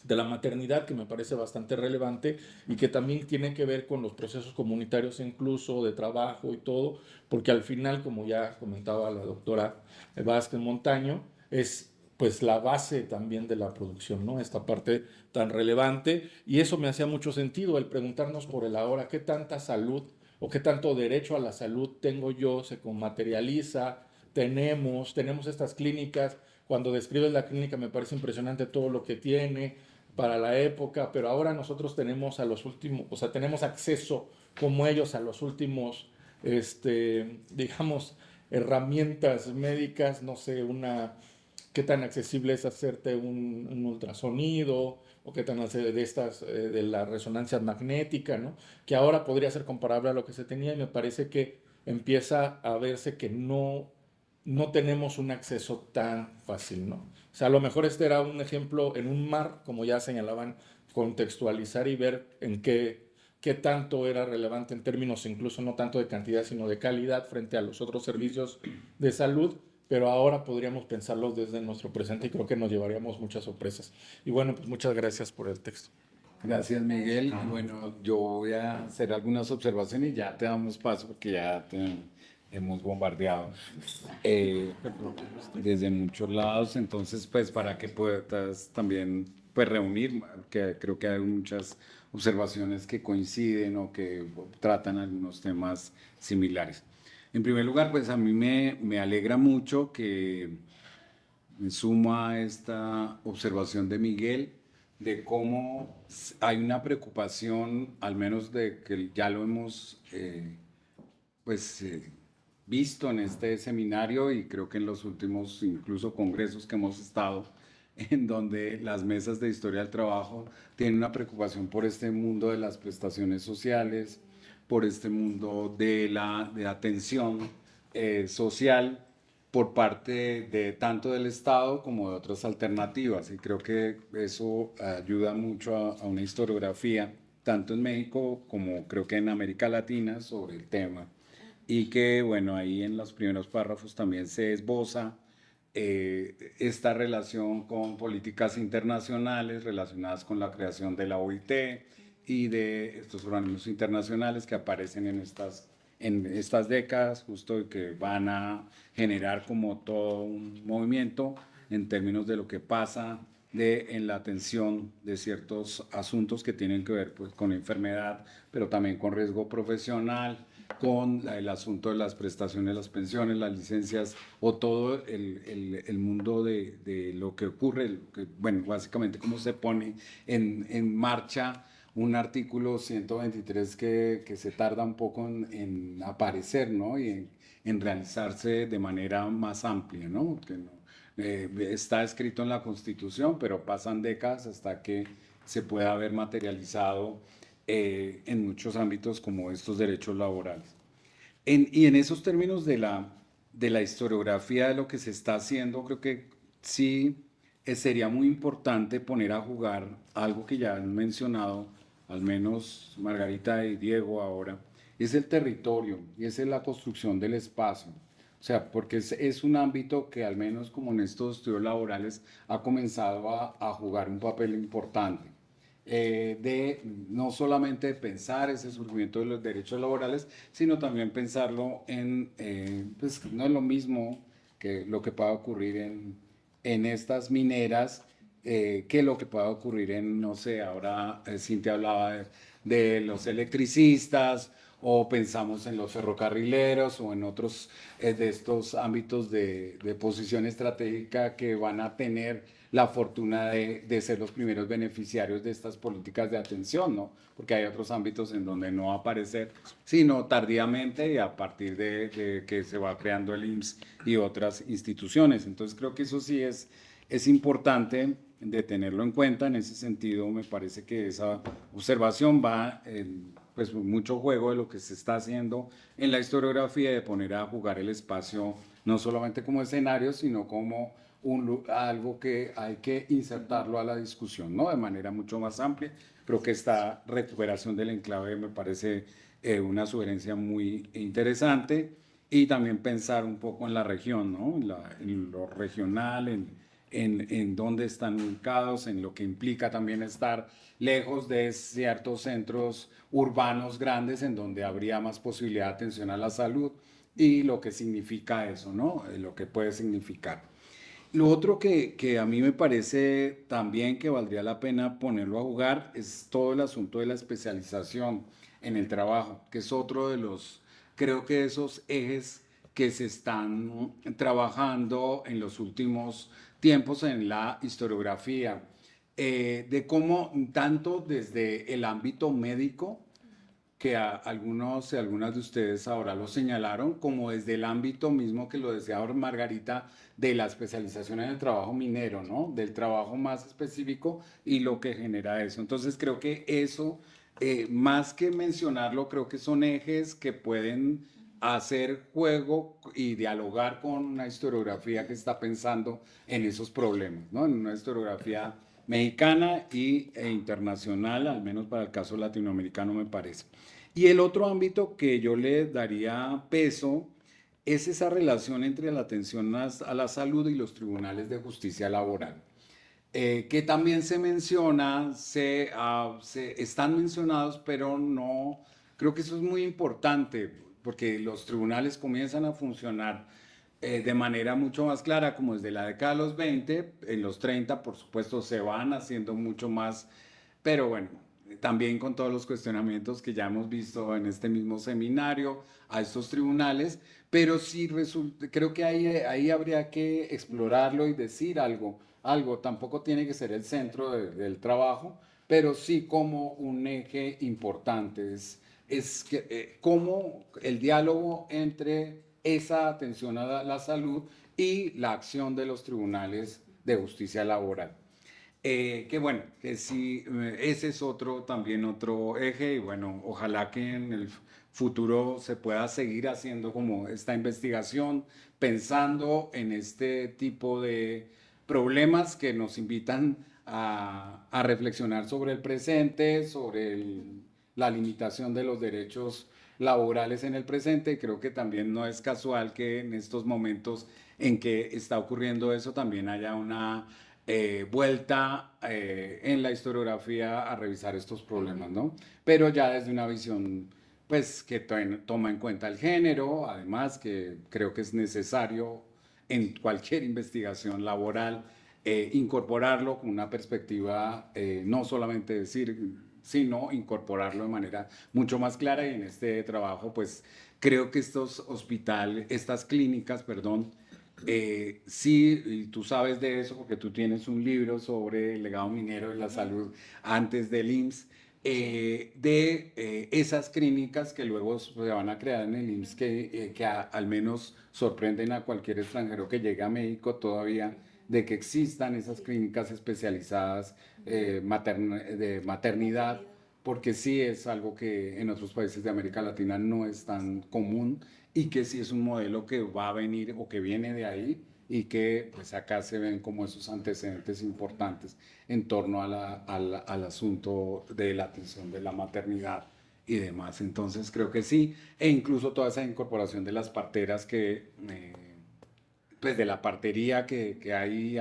de la maternidad, que me parece bastante relevante y que también tiene que ver con los procesos comunitarios incluso de trabajo y todo, porque al final, como ya comentaba la doctora Vázquez Montaño, es pues la base también de la producción, ¿no? Esta parte tan relevante, y eso me hacía mucho sentido, el preguntarnos por el ahora, qué tanta salud o qué tanto derecho a la salud tengo yo, se materializa, tenemos estas clínicas. Cuando describes la clínica me parece impresionante todo lo que tiene para la época, pero ahora nosotros tenemos a los últimos, o sea, tenemos acceso como ellos a los últimos, digamos, herramientas médicas, no sé, qué tan accesible es hacerte un ultrasonido, o qué tan de estas, de la resonancia magnética, ¿no? Que ahora podría ser comparable a lo que se tenía, y me parece que empieza a verse que no tenemos un acceso tan fácil, ¿no? O sea, a lo mejor este era un ejemplo en un mar, como ya señalaban, contextualizar y ver en qué tanto era relevante en términos incluso no tanto de cantidad, sino de calidad frente a los otros servicios de salud, pero ahora podríamos pensarlos desde nuestro presente y creo que nos llevaríamos muchas sorpresas. Y bueno, pues muchas gracias por el texto. Gracias, Miguel. Bueno, yo voy a hacer algunas observaciones y ya te damos paso porque ya te hemos bombardeado desde muchos lados. Entonces, pues para que puedas también pues reunir, que creo que hay muchas observaciones que coinciden o que tratan algunos temas similares. En primer lugar, pues a mí me alegra mucho que me suma a esta observación de Miguel de cómo hay una preocupación, al menos de que ya lo hemos visto en este seminario y creo que en los últimos incluso congresos que hemos estado, en donde las mesas de historia del trabajo tienen una preocupación por este mundo de las prestaciones sociales, por este mundo de atención social por parte de tanto del Estado como de otras alternativas. Y creo que eso ayuda mucho a una historiografía, tanto en México como creo que en América Latina, sobre el tema. Y que, bueno, ahí en los primeros párrafos también se esboza esta relación con políticas internacionales relacionadas con la creación de la OIT y de estos organismos internacionales que aparecen en estas décadas, justo y que van a generar como todo un movimiento en términos de lo que pasa en la atención de ciertos asuntos que tienen que ver pues, con enfermedad, pero también con riesgo profesional, con el asunto de las prestaciones, las pensiones, las licencias o todo el mundo de lo que ocurre, bueno, básicamente cómo se pone en marcha un artículo 123 que se tarda un poco en aparecer, ¿no? Y en realizarse de manera más amplia, ¿no? Que está escrito en la Constitución, pero pasan décadas hasta que se pueda ver materializado en muchos ámbitos como estos derechos laborales. Y en esos términos de la historiografía de lo que se está haciendo, creo que sí sería muy importante poner a jugar algo que ya han mencionado, al menos Margarita y Diego ahora, es el territorio y es la construcción del espacio. O sea, porque es un ámbito que al menos como en estos estudios laborales ha comenzado a jugar un papel importante. De no solamente pensar ese surgimiento de los derechos laborales, sino también pensarlo pues no es lo mismo que lo que pueda ocurrir en estas mineras, que lo que pueda ocurrir no sé, ahora Cintia hablaba de los electricistas, o pensamos en los ferrocarrileros o en otros de estos ámbitos de posición estratégica que van a tener la fortuna de ser los primeros beneficiarios de estas políticas de atención, ¿no? Porque hay otros ámbitos en donde no va a aparecer, sino tardíamente y a partir de que se va creando el IMSS y otras instituciones. Entonces creo que eso sí es importante de tenerlo en cuenta. En ese sentido, me parece que esa observación va pues mucho juego de lo que se está haciendo en la historiografía, de poner a jugar el espacio no solamente como escenario, sino como algo que hay que insertarlo a la discusión, ¿no? De manera mucho más amplia. Creo que esta recuperación del enclave me parece una sugerencia muy interesante, y también pensar un poco en la región, ¿no? En lo regional, en dónde están ubicados, en lo que implica también estar lejos de ciertos centros urbanos grandes en donde habría más posibilidad de atención a la salud y lo que significa eso, ¿no? Lo que puede significar. Lo otro que a mí me parece también que valdría la pena ponerlo a jugar es todo el asunto de la especialización en el trabajo, que es otro de los, creo que esos ejes que se están trabajando en los últimos tiempos en la historiografía, de cómo tanto desde el ámbito médico, que algunos y algunas de ustedes ahora lo señalaron, como desde el ámbito mismo que lo decía Margarita, de la especialización en el trabajo minero, ¿no? Del trabajo más específico y lo que genera eso. Entonces creo que eso, más que mencionarlo, creo que son ejes que pueden hacer juego y dialogar con una historiografía que está pensando en esos problemas, ¿no? En una historiografía mexicana e internacional, al menos para el caso latinoamericano me parece. Y el otro ámbito que yo le daría peso es esa relación entre la atención a la salud y los tribunales de justicia laboral, que también se menciona, están mencionados, pero no, creo que eso es muy importante, porque los tribunales comienzan a funcionar de manera mucho más clara, como desde la década de los 20, en los 30, por supuesto, se van haciendo mucho más, pero bueno, también con todos los cuestionamientos que ya hemos visto en este mismo seminario a estos tribunales, pero sí resulta, creo que ahí habría que explorarlo y decir algo, tampoco tiene que ser el centro del trabajo, pero sí como un eje importante, es que, como el diálogo entre esa atención a la salud y la acción de los tribunales de justicia laboral. Que bueno, que sí, ese es también otro eje y bueno, ojalá que en el futuro se pueda seguir haciendo como esta investigación, pensando en este tipo de problemas que nos invitan a reflexionar sobre el presente, sobre la limitación de los derechos laborales en el presente. Y creo que también no es casual que en estos momentos en que está ocurriendo eso también haya una vuelta en la historiografía a revisar estos problemas, ¿no? Pero ya desde una visión, pues, que toma en cuenta el género, además que creo que es necesario en cualquier investigación laboral incorporarlo con una perspectiva, no solamente decir, sino incorporarlo de manera mucho más clara y en este trabajo, pues, creo que estas clínicas, perdón, sí, y tú sabes de eso porque tú tienes un libro sobre el legado minero y la salud antes del IMSS, esas clínicas que luego se van a crear en el IMSS que al menos sorprenden a cualquier extranjero que llegue a México todavía, de que existan esas clínicas especializadas de maternidad, porque sí es algo que en otros países de América Latina no es tan común y que sí es un modelo que va a venir o que viene de ahí y que pues acá se ven como esos antecedentes importantes en torno al asunto de la atención de la maternidad y demás. Entonces creo que sí, e incluso toda esa incorporación de las parteras pues de la partería que hay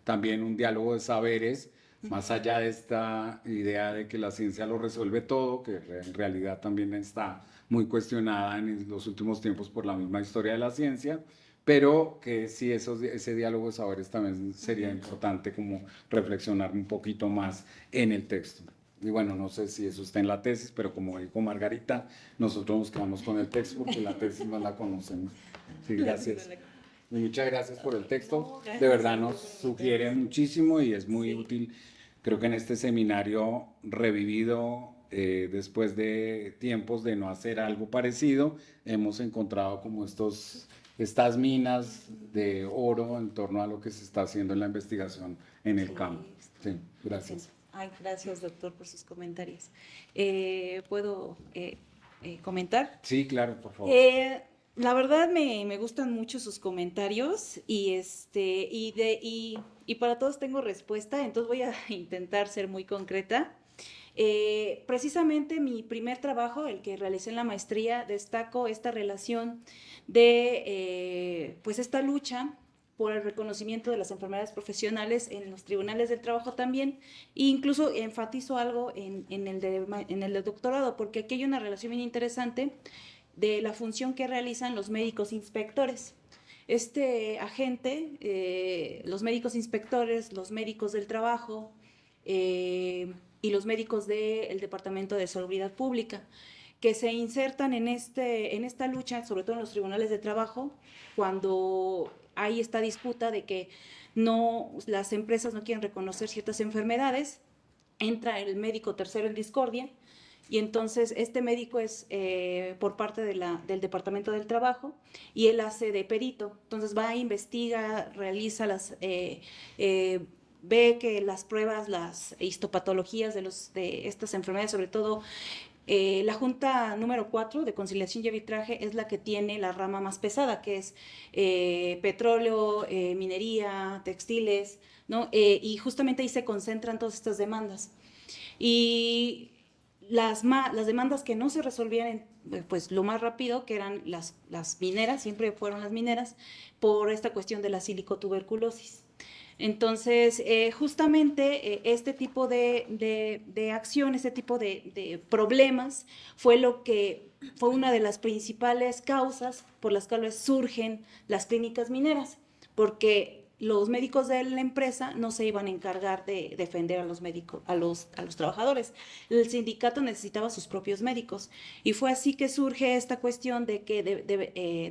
también un diálogo de saberes, más allá de esta idea de que la ciencia lo resuelve todo, que en realidad también está muy cuestionada en los últimos tiempos por la misma historia de la ciencia, pero que sí ese diálogo de saberes también sería importante como reflexionar un poquito más en el texto. Y bueno, no sé si eso está en la tesis, pero como dijo Margarita, nosotros nos quedamos con el texto porque la tesis no la conocemos. Sí, gracias. Muchas gracias por el texto. De verdad nos sugiere muchísimo y es muy útil. Creo que en este seminario revivido después de tiempos de no hacer algo parecido, hemos encontrado como estas minas de oro en torno a lo que se está haciendo en la investigación en el campo. Sí, gracias. Ay, gracias, doctor, por sus comentarios. ¿Puedo comentar? Sí, claro, por favor. La verdad me gustan mucho sus comentarios y para todos tengo respuesta, entonces voy a intentar ser muy concreta. Precisamente mi primer trabajo, el que realicé en la maestría, destaco esta relación de pues esta lucha por el reconocimiento de las enfermedades profesionales en los tribunales del trabajo también, e incluso enfatizo algo en el de doctorado, porque aquí hay una relación bien interesante de la función que realizan los médicos inspectores. Este agente, los médicos inspectores, los médicos del trabajo y los médicos del Departamento de Seguridad Pública, que se insertan en esta lucha, sobre todo en los tribunales de trabajo, cuando hay esta disputa de que las empresas no quieren reconocer ciertas enfermedades, entra el médico tercero en discordia, y entonces este médico es por parte del Departamento del Trabajo, y él hace de perito. Entonces va, investiga, realiza ve que las pruebas, las histopatologías de estas enfermedades, sobre todo la Junta número 4 de Conciliación y Arbitraje, es la que tiene la rama más pesada, que es petróleo, minería, textiles, ¿no? Y justamente ahí se concentran todas estas demandas. Y las demandas que no se resolvían pues lo más rápido, que eran las mineras, siempre fueron las mineras, por esta cuestión de la silicotuberculosis. Entonces, justamente este tipo de acción, este tipo de problemas fue una de las principales causas por las cuales surgen las clínicas mineras, porque los médicos de la empresa no se iban a encargar de defender a los médicos, a los trabajadores. El sindicato necesitaba sus propios médicos, y fue así que surge esta cuestión de que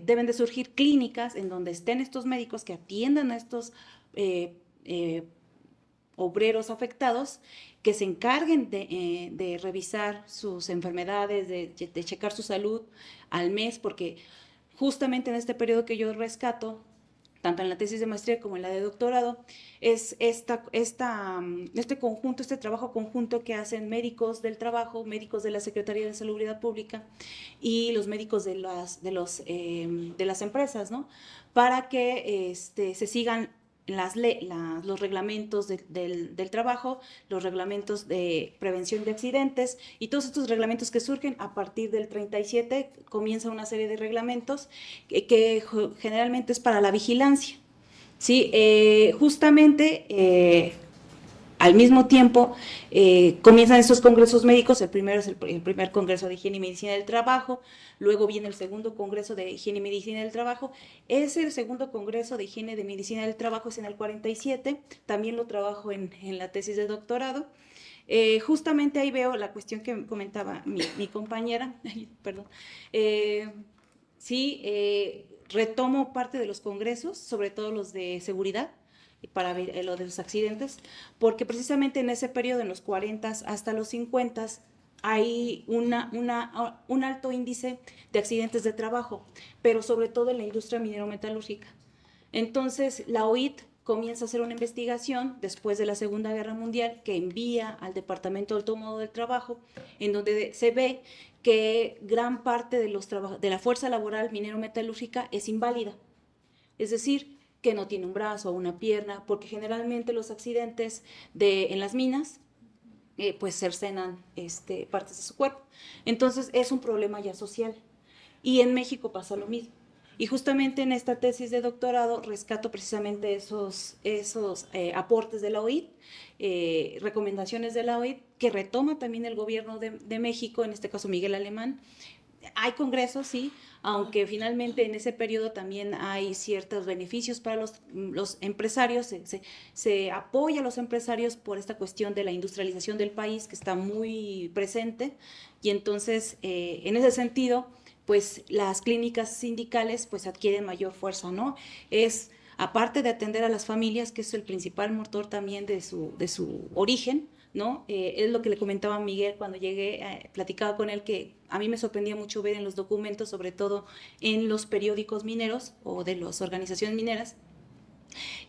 deben de surgir clínicas en donde estén estos médicos que atiendan a estos obreros afectados, que se encarguen de revisar sus enfermedades, de checar su salud al mes, porque justamente en este periodo que yo rescato, tanto en la tesis de maestría como en la de doctorado, es este trabajo conjunto que hacen médicos del trabajo, médicos de la Secretaría de Salubridad Pública y los médicos de las empresas, ¿no? Para que se sigan los reglamentos del trabajo, los reglamentos de prevención de accidentes, y todos estos reglamentos que surgen a partir del 37, comienza una serie de reglamentos que generalmente es para la vigilancia, ¿sí? Justamente al mismo tiempo comienzan estos congresos médicos. El primero es el primer Congreso de Higiene y Medicina del Trabajo, luego viene el segundo Congreso de Higiene y Medicina del Trabajo. El segundo Congreso de Higiene y Medicina del Trabajo es en el 47, también lo trabajo en la tesis de doctorado. Justamente ahí veo la cuestión que comentaba mi compañera, perdón, retomo parte de los congresos, sobre todo los de seguridad, para ver lo de los accidentes, porque precisamente en ese periodo, en los 40 hasta los 50, hay un alto índice de accidentes de trabajo, pero sobre todo en la industria minero-metalúrgica. Entonces, la OIT comienza a hacer una investigación después de la Segunda Guerra Mundial, que envía al Departamento de Autónomo del Trabajo, en donde se ve que gran parte de la fuerza laboral minero-metalúrgica es inválida, es decir, que no tiene un brazo o una pierna, porque generalmente los accidentes en las minas pues cercenan partes de su cuerpo. Entonces es un problema ya social, y en México pasa lo mismo. Y justamente en esta tesis de doctorado rescato precisamente esos aportes de la OIT, recomendaciones de la OIT, que retoma también el gobierno de México, en este caso Miguel Alemán. Hay congresos, sí, aunque finalmente en ese periodo también hay ciertos beneficios para los empresarios, se apoya a los empresarios por esta cuestión de la industrialización del país, que está muy presente, y entonces en ese sentido, pues las clínicas sindicales pues adquieren mayor fuerza, ¿no? Es, aparte de atender a las familias, que es el principal motor también de su origen, ¿no? Es lo que le comentaba a Miguel cuando llegué, platicaba con él, que a mí me sorprendía mucho ver en los documentos, sobre todo en los periódicos mineros o de las organizaciones mineras,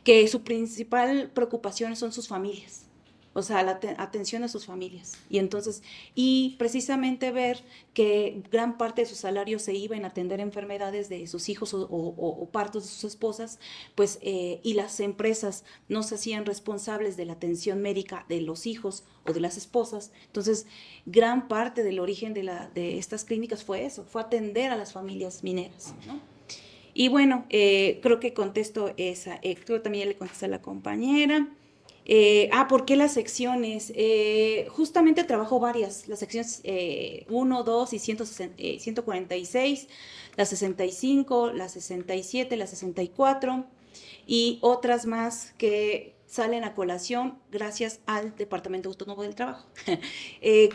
que su principal preocupación son sus familias, o sea, la atención a sus familias. Y precisamente ver que gran parte de su salario se iba en atender enfermedades de sus hijos o partos de sus esposas, pues, y las empresas no se hacían responsables de la atención médica de los hijos o de las esposas. Entonces, gran parte del origen de estas clínicas fue eso, fue atender a las familias mineras, ¿no? Y bueno, creo que contesto esa, creo que también le contesté a la compañera. ¿Por qué las secciones? Justamente trabajo varias, las secciones 1, 2 y 146, la 65, la 67, la 64 y otras más que salen a colación gracias al Departamento Autónomo del Trabajo.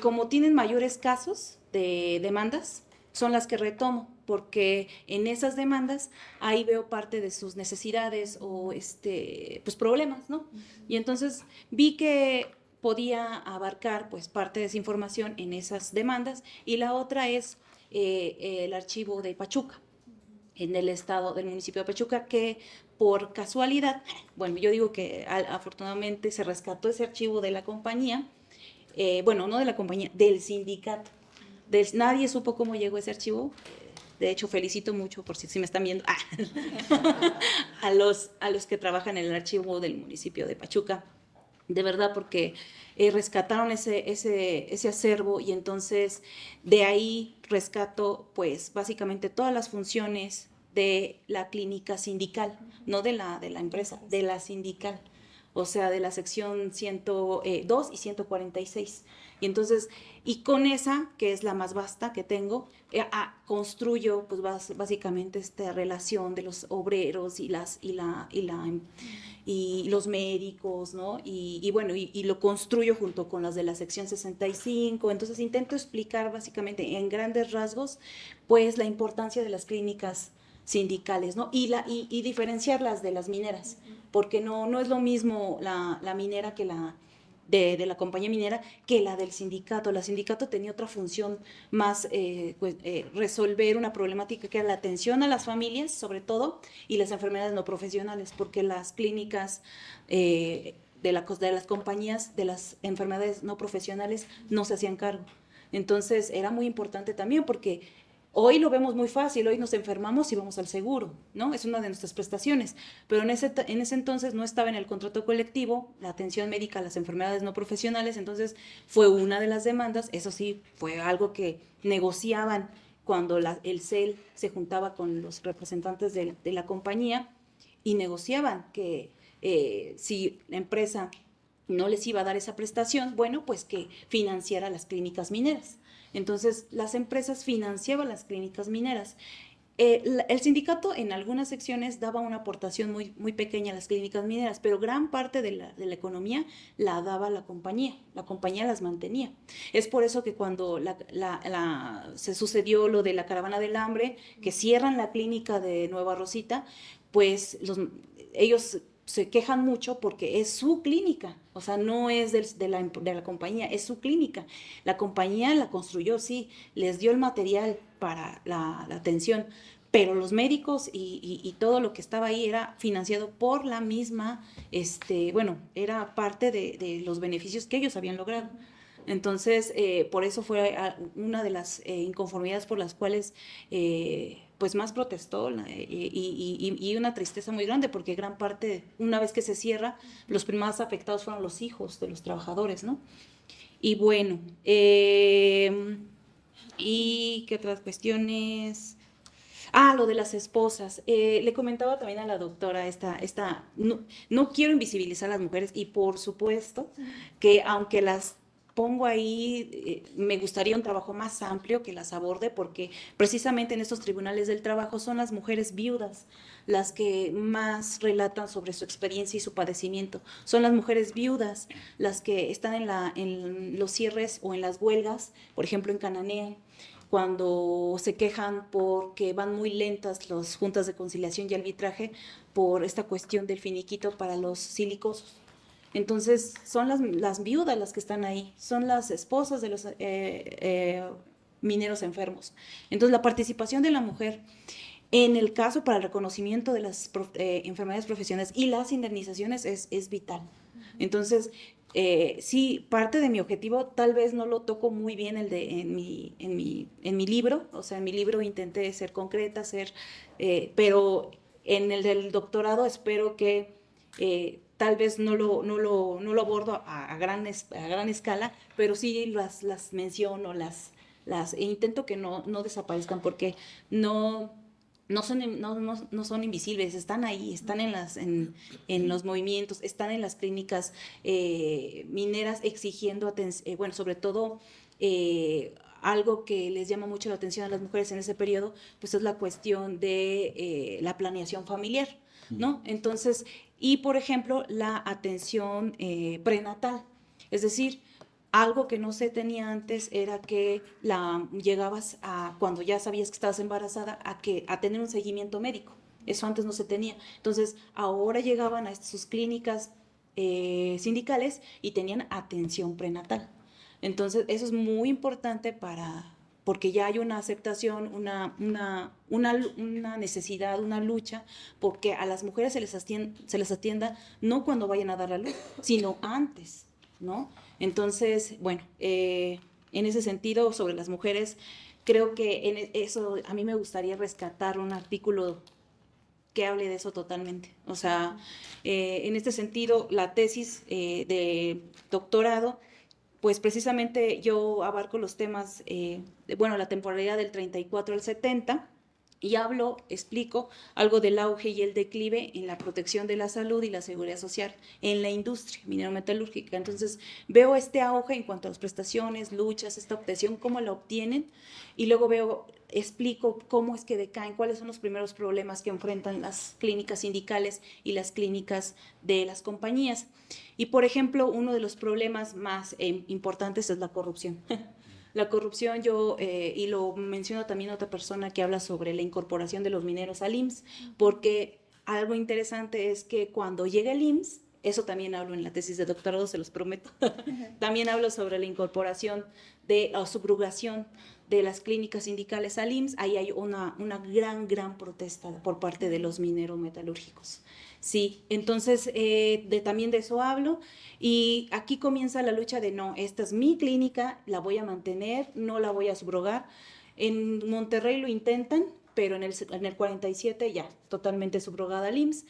Como tienen mayores casos de demandas, son las que retomo, porque en esas demandas ahí veo parte de sus necesidades o pues problemas, ¿no? Y entonces vi que podía abarcar pues parte de esa información en esas demandas, y la otra es el archivo de Pachuca, en el estado del municipio de Pachuca, que por casualidad, bueno, yo digo que afortunadamente se rescató ese archivo de la compañía, bueno, no de la compañía, del sindicato. Nadie supo cómo llegó ese archivo. De hecho, felicito mucho, por si me están viendo, a los que trabajan en el archivo del municipio de Pachuca. De verdad, porque rescataron ese acervo, y entonces de ahí rescato pues básicamente todas las funciones de la clínica sindical, no de la empresa, de la sindical, o sea, de la sección 102 y 146. Y entonces, y con esa, que es la más vasta que tengo, construyo pues básicamente esta relación de los obreros y los médicos, ¿no? Y bueno, y lo construyo junto con las de la sección 65. Entonces intento explicar básicamente en grandes rasgos pues la importancia de las clínicas sindicales, ¿no? Y diferenciarlas de las mineras, porque no es lo mismo la minera que de la compañía minera que la del sindicato. La sindicato tenía otra función más, resolver una problemática que era la atención a las familias, sobre todo, y las enfermedades no profesionales, porque las clínicas de las compañías de las enfermedades no profesionales no se hacían cargo. Entonces era muy importante también, porque hoy lo vemos muy fácil, hoy nos enfermamos y vamos al seguro, ¿no? Es una de nuestras prestaciones, pero en ese entonces no estaba en el contrato colectivo la atención médica a las enfermedades no profesionales. Entonces fue una de las demandas. Eso sí, fue algo que negociaban cuando el CEL se juntaba con los representantes de la compañía, y negociaban que si la empresa no les iba a dar esa prestación, bueno, pues que financiara las clínicas mineras. Entonces, las empresas financiaban las clínicas mineras. El sindicato en algunas secciones daba una aportación muy, muy pequeña a las clínicas mineras, pero gran parte de la economía la daba la compañía las mantenía. Es por eso que cuando se sucedió lo de la caravana del hambre, que cierran la clínica de Nueva Rosita, pues ellos se quejan mucho porque es su clínica, o sea, no es de la compañía, es su clínica. La compañía la construyó, sí, les dio el material para la atención, pero los médicos y todo lo que estaba ahí era financiado por la misma, bueno, era parte de los beneficios que ellos habían logrado. Entonces, por eso fue una de las inconformidades por las cuales pues más protestó, y una tristeza muy grande, porque gran parte, una vez que se cierra, los primeros afectados fueron los hijos de los trabajadores, ¿no? Y bueno, ¿y qué otras cuestiones? Lo de las esposas. Le comentaba también a la doctora, no quiero invisibilizar a las mujeres, y por supuesto que aunque las pongo ahí, me gustaría un trabajo más amplio que las aborde, porque precisamente en estos tribunales del trabajo son las mujeres viudas las que más relatan sobre su experiencia y su padecimiento. Son las mujeres viudas las que están en los cierres o en las huelgas, por ejemplo en Cananea, cuando se quejan porque van muy lentas las juntas de conciliación y arbitraje por esta cuestión del finiquito para los silicosos. Entonces, son las viudas las que están ahí, son las esposas de los mineros enfermos. Entonces, la participación de la mujer en el caso para el reconocimiento de las enfermedades profesionales y las indemnizaciones es vital. Entonces, sí, parte de mi objetivo, tal vez no lo toco muy bien en mi libro, o sea, en mi libro intenté ser concreta, pero en el del doctorado espero que tal vez no lo abordo a gran escala, pero sí las menciono, e intento que no desaparezcan, porque no no son invisibles, están ahí, están en los movimientos, están en las clínicas mineras exigiendo, bueno, sobre todo algo que les llama mucho la atención a las mujeres en ese periodo, pues es la cuestión de la planeación familiar, ¿no? Entonces, y por ejemplo, la atención prenatal, es decir, algo que no se tenía antes era que llegabas cuando ya sabías que estabas embarazada, a tener un seguimiento médico. Eso antes no se tenía. Entonces, ahora llegaban a sus clínicas sindicales y tenían atención prenatal. Entonces, eso es muy importante porque ya hay una aceptación, una necesidad, una lucha, porque a las mujeres se les atienda no cuando vayan a dar a luz, sino antes, ¿no? Entonces, bueno, en ese sentido, sobre las mujeres, creo que eso a mí me gustaría rescatar un artículo que hable de eso totalmente. O sea, en este sentido, la tesis de doctorado, pues precisamente yo abarco los temas, la temporalidad del 34 al 70, y explico algo del auge y el declive en la protección de la salud y la seguridad social en la industria minero-metalúrgica. Entonces, veo este auge en cuanto a las prestaciones, luchas, esta obtención, cómo la obtienen, y luego explico cómo es que decaen, cuáles son los primeros problemas que enfrentan las clínicas sindicales y las clínicas de las compañías. Y, por ejemplo, uno de los problemas más importantes es la corrupción. La corrupción, y lo menciono también otra persona que habla sobre la incorporación de los mineros al IMSS, porque algo interesante es que cuando llega el IMSS, eso también hablo en la tesis de doctorado, se los prometo, también hablo sobre la incorporación o subrogación de las clínicas sindicales al IMSS. Ahí hay una gran protesta por parte de los mineros metalúrgicos. Sí, entonces también de eso hablo, y aquí comienza la lucha de no, esta es mi clínica, la voy a mantener, no la voy a subrogar. En Monterrey lo intentan, pero en el 47 ya, totalmente subrogada al IMSS,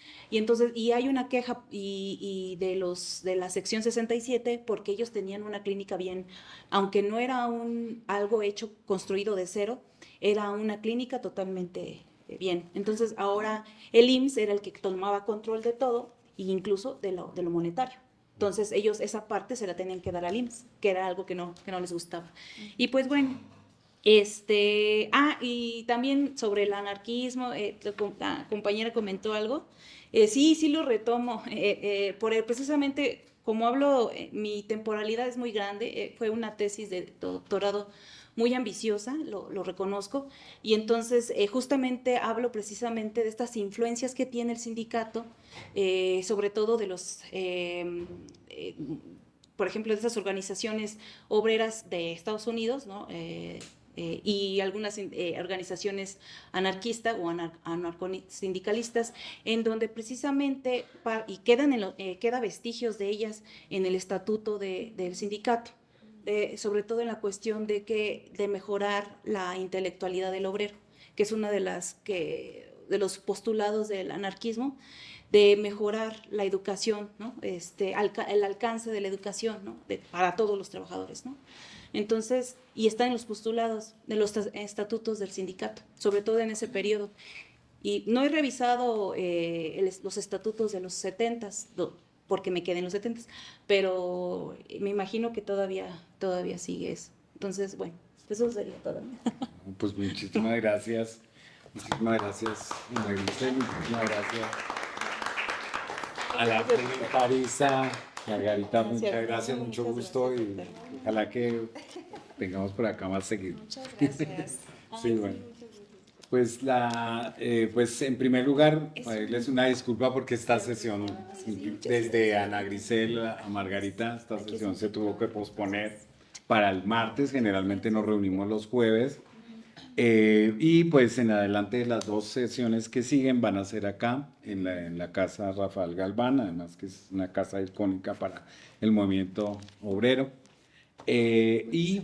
y hay una queja de la sección 67, porque ellos tenían una clínica bien, aunque no era algo construido de cero, era una clínica totalmente bien. Entonces ahora el IMSS era el que tomaba control de todo, e incluso de lo monetario. Entonces ellos esa parte se la tenían que dar al IMSS, que era algo que no les gustaba. Y pues bueno, y también sobre el anarquismo, la compañera comentó algo. Sí lo retomo, precisamente como hablo, mi temporalidad es muy grande, fue una tesis de doctorado muy ambiciosa, lo reconozco, y entonces justamente hablo precisamente de estas influencias que tiene el sindicato, sobre todo de los, por ejemplo, de estas organizaciones obreras de Estados Unidos, ¿no? Y algunas organizaciones anarquistas o anarcosindicalistas, en donde precisamente, queda vestigios de ellas en el estatuto del sindicato, sobre todo en la cuestión de mejorar la intelectualidad del obrero, que es una de los postulados del anarquismo, de mejorar la educación, ¿no? El alcance de la educación, ¿no? Para todos los trabajadores, ¿no? Entonces, y está en los postulados de los estatutos del sindicato, sobre todo en ese periodo. Y no he revisado los estatutos de los 70s, porque me quedé en los 70s, pero me imagino que todavía sigue eso. Entonces, bueno, eso sería todo. Pues muchísimas gracias. Muchísimas gracias, Marisa, muchísimas gracias a la secretaria Margarita, muchas gracias, mucho gusto, y ojalá que tengamos por acá más seguido. Muchas gracias. Sí, bueno. Pues, pues en primer lugar, pedirles una disculpa porque esta sesión, desde Ana Grisel a Margarita, esta sesión se tuvo que posponer para el martes. Generalmente nos reunimos los jueves. Y pues en adelante las dos sesiones que siguen van a ser acá, en la Casa Rafael Galván, además que es una casa icónica para el movimiento obrero. Y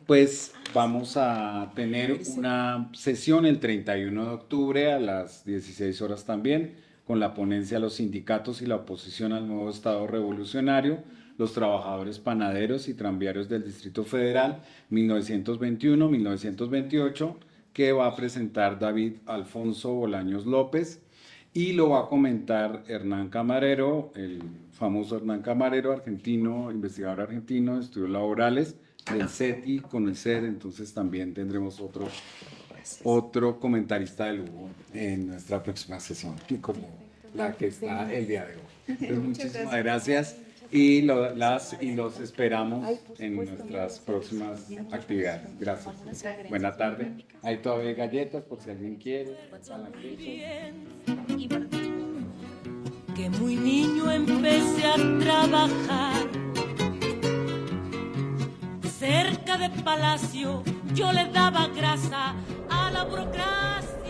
pues vamos a tener una sesión el 31 de octubre a las 16 horas también, con la ponencia Los sindicatos y la oposición al nuevo Estado revolucionario, los trabajadores panaderos y tranviarios del Distrito Federal, 1921-1928, que va a presentar David Alfonso Bolaños López y lo va a comentar Hernán Camarero, el famoso Hernán Camarero, argentino, investigador argentino de estudios laborales del CETI con el CER. Entonces también tendremos otro comentarista de lujo en nuestra próxima sesión, como la que está el día de hoy. Entonces, muchísimas gracias y los esperamos en nuestras próximas actividades. Gracias. Buena tarde. Hay todavía galletas por si alguien quiere. Que muy niño empecé a trabajar cerca de Palacio, yo le daba grasa a la burocracia.